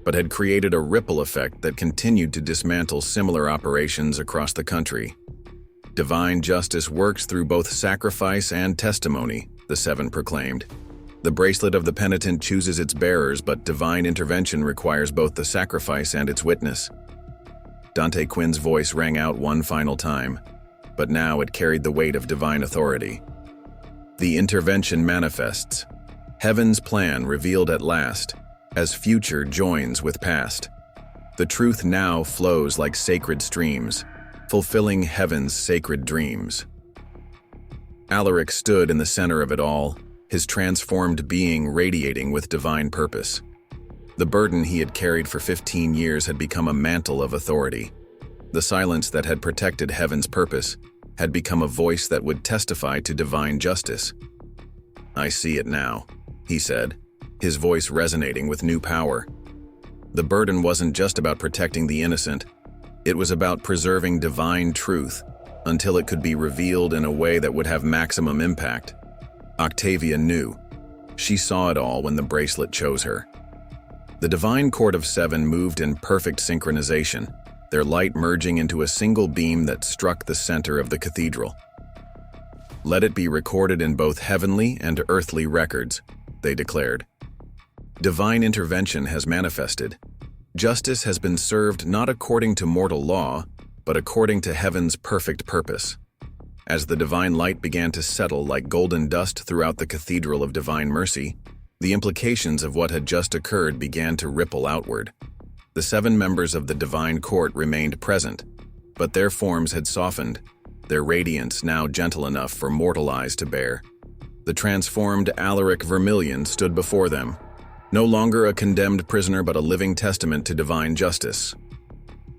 but had created a ripple effect that continued to dismantle similar operations across the country. "Divine justice works through both sacrifice and testimony," the seven proclaimed. "The bracelet of the penitent chooses its bearers, but divine intervention requires both the sacrifice and its witness." Dante Quinn's voice rang out one final time, but now it carried the weight of divine authority. "The intervention manifests. Heaven's plan revealed at last, as future joins with past. The truth now flows like sacred streams, fulfilling heaven's sacred dreams." Alaric stood in the center of it all, his transformed being radiating with divine purpose. The burden he had carried for 15 years had become a mantle of authority. The silence that had protected heaven's purpose had become a voice that would testify to divine justice. "I see it now," he said, his voice resonating with new power. The burden wasn't just about protecting the innocent, it was about preserving divine truth until it could be revealed in a way that would have maximum impact. Octavia knew. She saw it all when the bracelet chose her. The divine court of seven moved in perfect synchronization, their light merging into a single beam that struck the center of the cathedral. Let it be recorded in both heavenly and earthly records, they declared. Divine intervention has manifested. Justice has been served not according to mortal law, but according to heaven's perfect purpose. As the divine light began to settle like golden dust throughout the Cathedral of Divine Mercy, the implications of what had just occurred began to ripple outward. The 7 members of the divine court remained present, but their forms had softened, their radiance now gentle enough for mortal eyes to bear. The transformed Alaric Vermillion stood before them, no longer a condemned prisoner but a living testament to divine justice.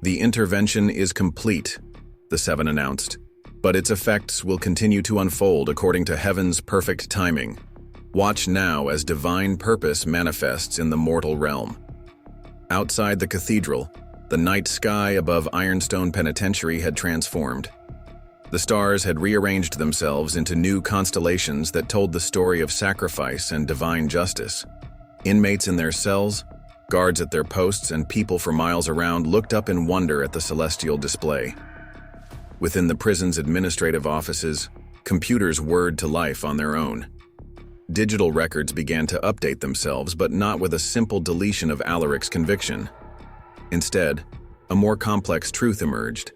The intervention is complete, the 7 announced, but its effects will continue to unfold according to heaven's perfect timing. Watch now as divine purpose manifests in the mortal realm. Outside the cathedral, the night sky above Ironstone Penitentiary had transformed. The stars had rearranged themselves into new constellations that told the story of sacrifice and divine justice. Inmates in their cells, guards at their posts, and people for miles around looked up in wonder at the celestial display. Within the prison's administrative offices, computers whirred to life on their own. Digital records began to update themselves, but not with a simple deletion of Alaric's conviction. Instead, a more complex truth emerged,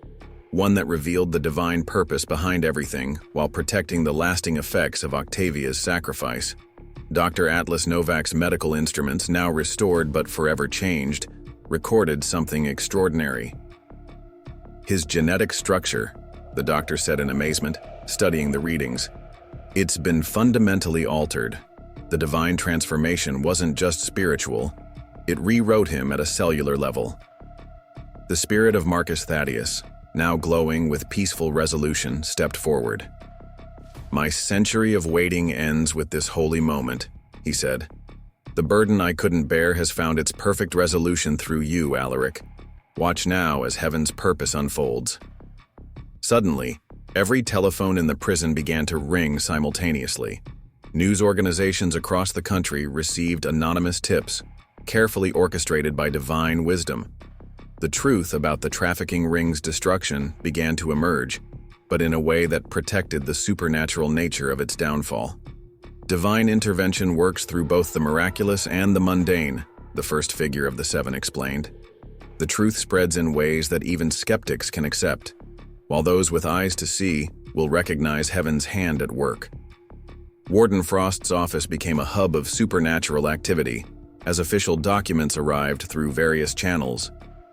one that revealed the divine purpose behind everything while protecting the lasting effects of Octavia's sacrifice. Dr. Atlas Novak's medical instruments, now restored but forever changed, recorded something extraordinary. His genetic structure, the doctor said in amazement, studying the readings. It's been fundamentally altered. The divine transformation wasn't just spiritual, it rewrote him at a cellular level. The spirit of Marcus Thaddeus, now glowing with peaceful resolution, stepped forward. "My century of waiting ends with this holy moment," he said. "The burden I couldn't bear has found its perfect resolution through you, Alaric. Watch now as heaven's purpose unfolds." Suddenly, every telephone in the prison began to ring simultaneously. News organizations across the country received anonymous tips, carefully orchestrated by divine wisdom. The truth about the trafficking ring's destruction began to emerge, but in a way that protected the supernatural nature of its downfall. Divine intervention works through both the miraculous and the mundane, the first figure of the 7 explained. The truth spreads in ways that even skeptics can accept, while those with eyes to see will recognize heaven's hand at work. Warden Frost's office became a hub of supernatural activity, as official documents arrived through various channels: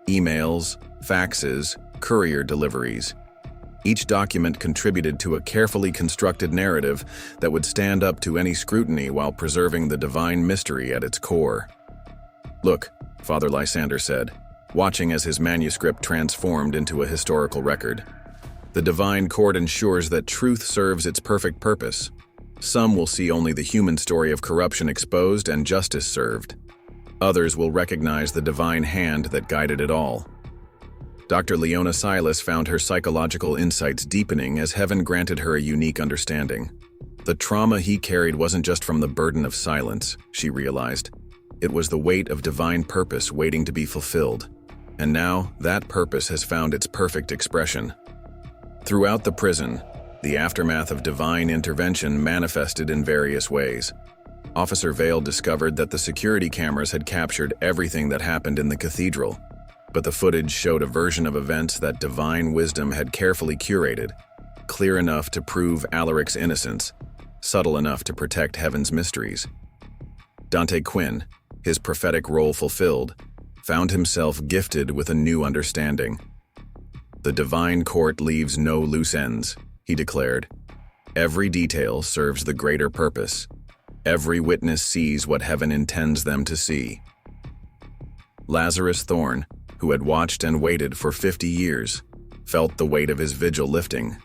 emails, faxes, courier deliveries. Each document contributed to a carefully constructed narrative that would stand up to any scrutiny while preserving the divine mystery at its core. "Look," Father Lysander said, watching as his manuscript transformed into a historical record. "The divine court ensures that truth serves its perfect purpose. Some will see only the human story of corruption exposed and justice served. Others will recognize the divine hand that guided it all." Dr. Leona Silas found her psychological insights deepening as heaven granted her a unique understanding. The trauma he carried wasn't just from the burden of silence, she realized. It was the weight of divine purpose waiting to be fulfilled. And now, that purpose has found its perfect expression. Throughout the prison, the aftermath of divine intervention manifested in various ways. Officer Vale discovered that the security cameras had captured everything that happened in the cathedral, but the footage showed a version of events that divine wisdom had carefully curated, clear enough to prove Alaric's innocence, subtle enough to protect heaven's mysteries. Dante Quinn, his prophetic role fulfilled, found himself gifted with a new understanding. "The divine court leaves no loose ends," he declared. "Every detail serves the greater purpose. Every witness sees what heaven intends them to see." Lazarus Thorne, who had watched and waited for 50 years, felt the weight of his vigil lifting.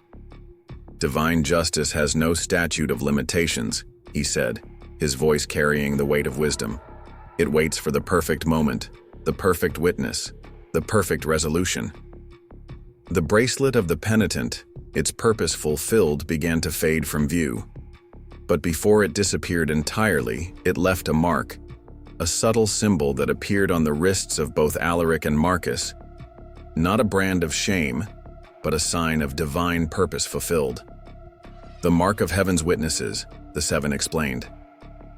"Divine justice has no statute of limitations," he said, his voice carrying the weight of wisdom. "It waits for the perfect moment, the perfect witness, the perfect resolution." The bracelet of the penitent, its purpose fulfilled, began to fade from view. But before it disappeared entirely, it left a mark, a subtle symbol that appeared on the wrists of both Alaric and Marcus. Not a brand of shame, but a sign of divine purpose fulfilled. The mark of heaven's witnesses, the seven explained.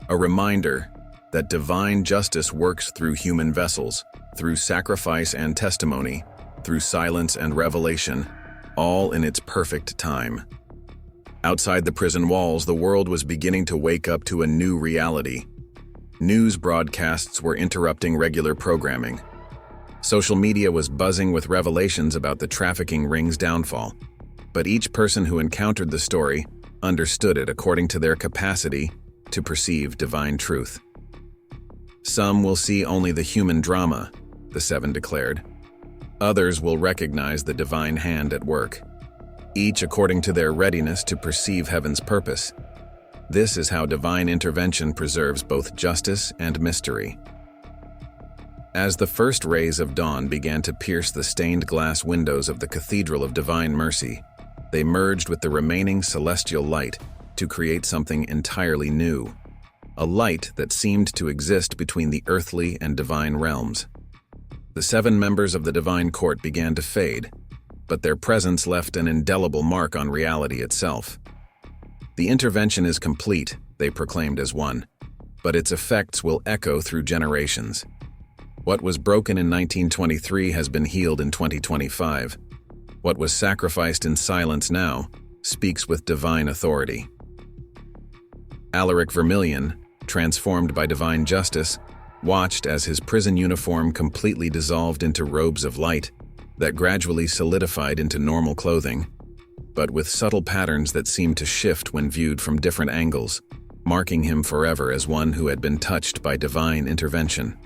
A reminder that divine justice works through human vessels, through sacrifice and testimony, through silence and revelation, all in its perfect time. Outside the prison walls, the world was beginning to wake up to a new reality. News broadcasts were interrupting regular programming. Social media was buzzing with revelations about the trafficking ring's downfall. But each person who encountered the story understood it according to their capacity to perceive divine truth. Some will see only the human drama, the seven declared. Others will recognize the divine hand at work, each according to their readiness to perceive heaven's purpose. This is how divine intervention preserves both justice and mystery. As the first rays of dawn began to pierce the stained glass windows of the Cathedral of Divine Mercy, they merged with the remaining celestial light to create something entirely new, a light that seemed to exist between the earthly and divine realms. The seven members of the divine court began to fade, but their presence left an indelible mark on reality itself. The intervention is complete, they proclaimed as one, but its effects will echo through generations. What was broken in 1923 has been healed in 2025. What was sacrificed in silence now speaks with divine authority. Alaric Vermillion, transformed by divine justice, watched as his prison uniform completely dissolved into robes of light that gradually solidified into normal clothing, but with subtle patterns that seemed to shift when viewed from different angles, marking him forever as one who had been touched by divine intervention.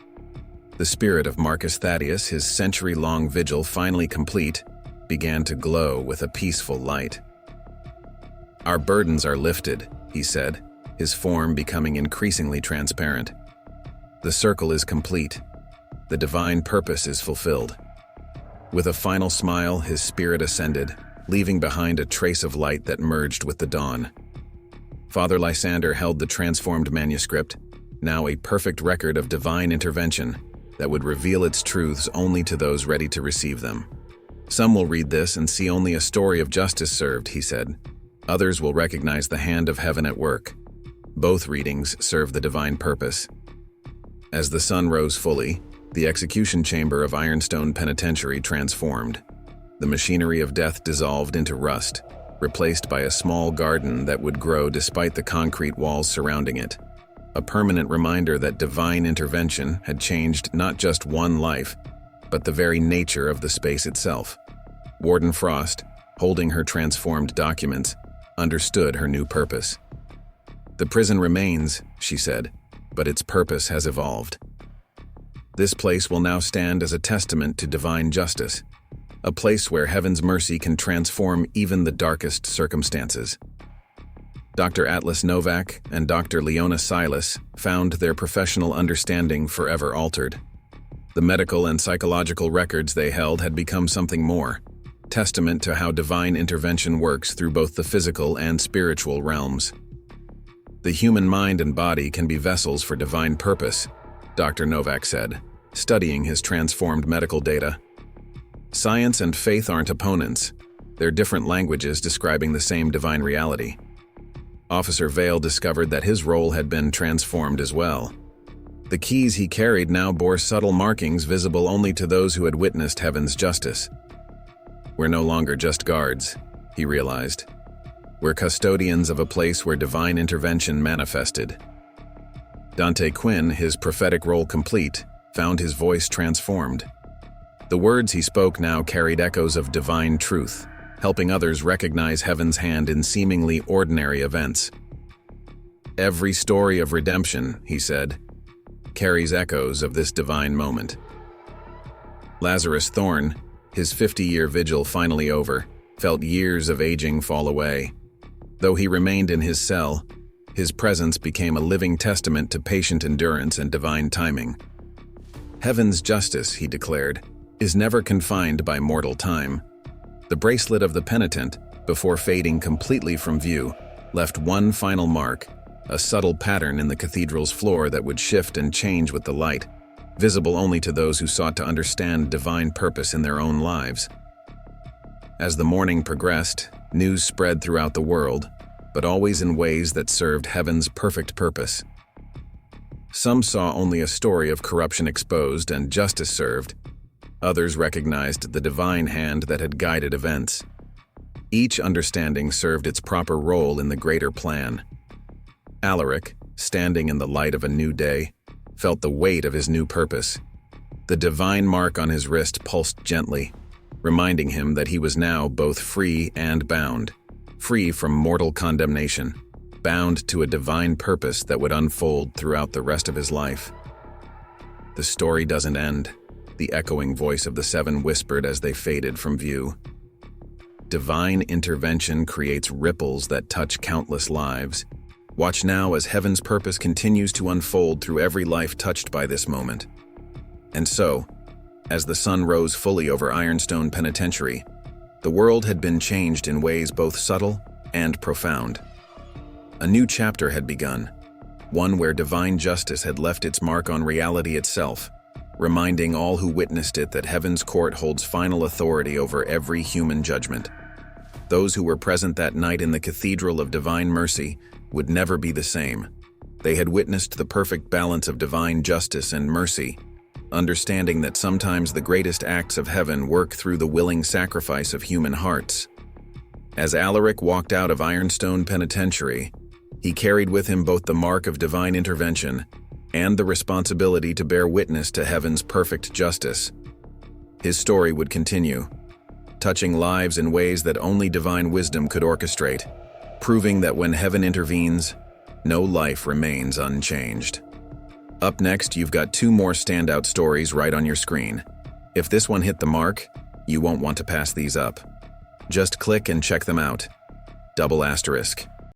The spirit of Marcus Thaddeus, his century-long vigil finally complete, began to glow with a peaceful light. "Our burdens are lifted," he said, his form becoming increasingly transparent. "The circle is complete. The divine purpose is fulfilled." With a final smile, his spirit ascended, leaving behind a trace of light that merged with the dawn. Father Lysander held the transformed manuscript, now a perfect record of divine intervention that would reveal its truths only to those ready to receive them. "Some will read this and see only a story of justice served," he said. "Others will recognize the hand of heaven at work. Both readings serve the divine purpose." As the sun rose fully, the execution chamber of Ironstone Penitentiary transformed. The machinery of death dissolved into rust, replaced by a small garden that would grow despite the concrete walls surrounding it. A permanent reminder that divine intervention had changed not just one life, but the very nature of the space itself. Warden Frost, holding her transformed documents, understood her new purpose. "The prison remains," she said, "but its purpose has evolved. This place will now stand as a testament to divine justice, a place where heaven's mercy can transform even the darkest circumstances." Dr. Atlas Novak and Dr. Leona Silas found their professional understanding forever altered. The medical and psychological records they held had become something more, testament to how divine intervention works through both the physical and spiritual realms. "The human mind and body can be vessels for divine purpose," Dr. Novak said, studying his transformed medical data. "Science and faith aren't opponents. They're different languages describing the same divine reality." Officer Vale discovered that his role had been transformed as well. The keys he carried now bore subtle markings visible only to those who had witnessed heaven's justice. "We're no longer just guards," he realized. "We're custodians of a place where divine intervention manifested." Dante Quinn, his prophetic role complete, found his voice transformed. The words he spoke now carried echoes of divine truth, helping others recognize heaven's hand in seemingly ordinary events. "Every story of redemption," he said, "carries echoes of this divine moment." Lazarus Thorne, his 50-year vigil finally over, felt years of aging fall away. Though he remained in his cell, his presence became a living testament to patient endurance and divine timing. "Heaven's justice," he declared, "is never confined by mortal time." The bracelet of the penitent, before fading completely from view, left one final mark, a subtle pattern in the cathedral's floor that would shift and change with the light, visible only to those who sought to understand divine purpose in their own lives. As the morning progressed, news spread throughout the world, but always in ways that served heaven's perfect purpose. Some saw only a story of corruption exposed and justice served. Others recognized the divine hand that had guided events. Each understanding served its proper role in the greater plan. Alaric, standing in the light of a new day, felt the weight of his new purpose. The divine mark on his wrist pulsed gently, reminding him that he was now both free and bound, free from mortal condemnation, bound to a divine purpose that would unfold throughout the rest of his life. "The story doesn't end," the echoing voice of the seven whispered as they faded from view. Divine intervention creates ripples that touch countless lives. Watch now as heaven's purpose continues to unfold through every life touched by this moment. And so, as the sun rose fully over Ironstone Penitentiary, the world had been changed in ways both subtle and profound. A new chapter had begun, one where divine justice had left its mark on reality itself, reminding all who witnessed it that heaven's court holds final authority over every human judgment. Those who were present that night in the Cathedral of Divine Mercy would never be the same. They had witnessed the perfect balance of divine justice and mercy, understanding that sometimes the greatest acts of heaven work through the willing sacrifice of human hearts. As Alaric walked out of Ironstone Penitentiary, he carried with him both the mark of divine intervention and the responsibility to bear witness to heaven's perfect justice. His story would continue, touching lives in ways that only divine wisdom could orchestrate, proving that when heaven intervenes, no life remains unchanged. Up next, you've got two more standout stories right on your screen. If this one hit the mark, you won't want to pass these up. Just click and check them out. ***.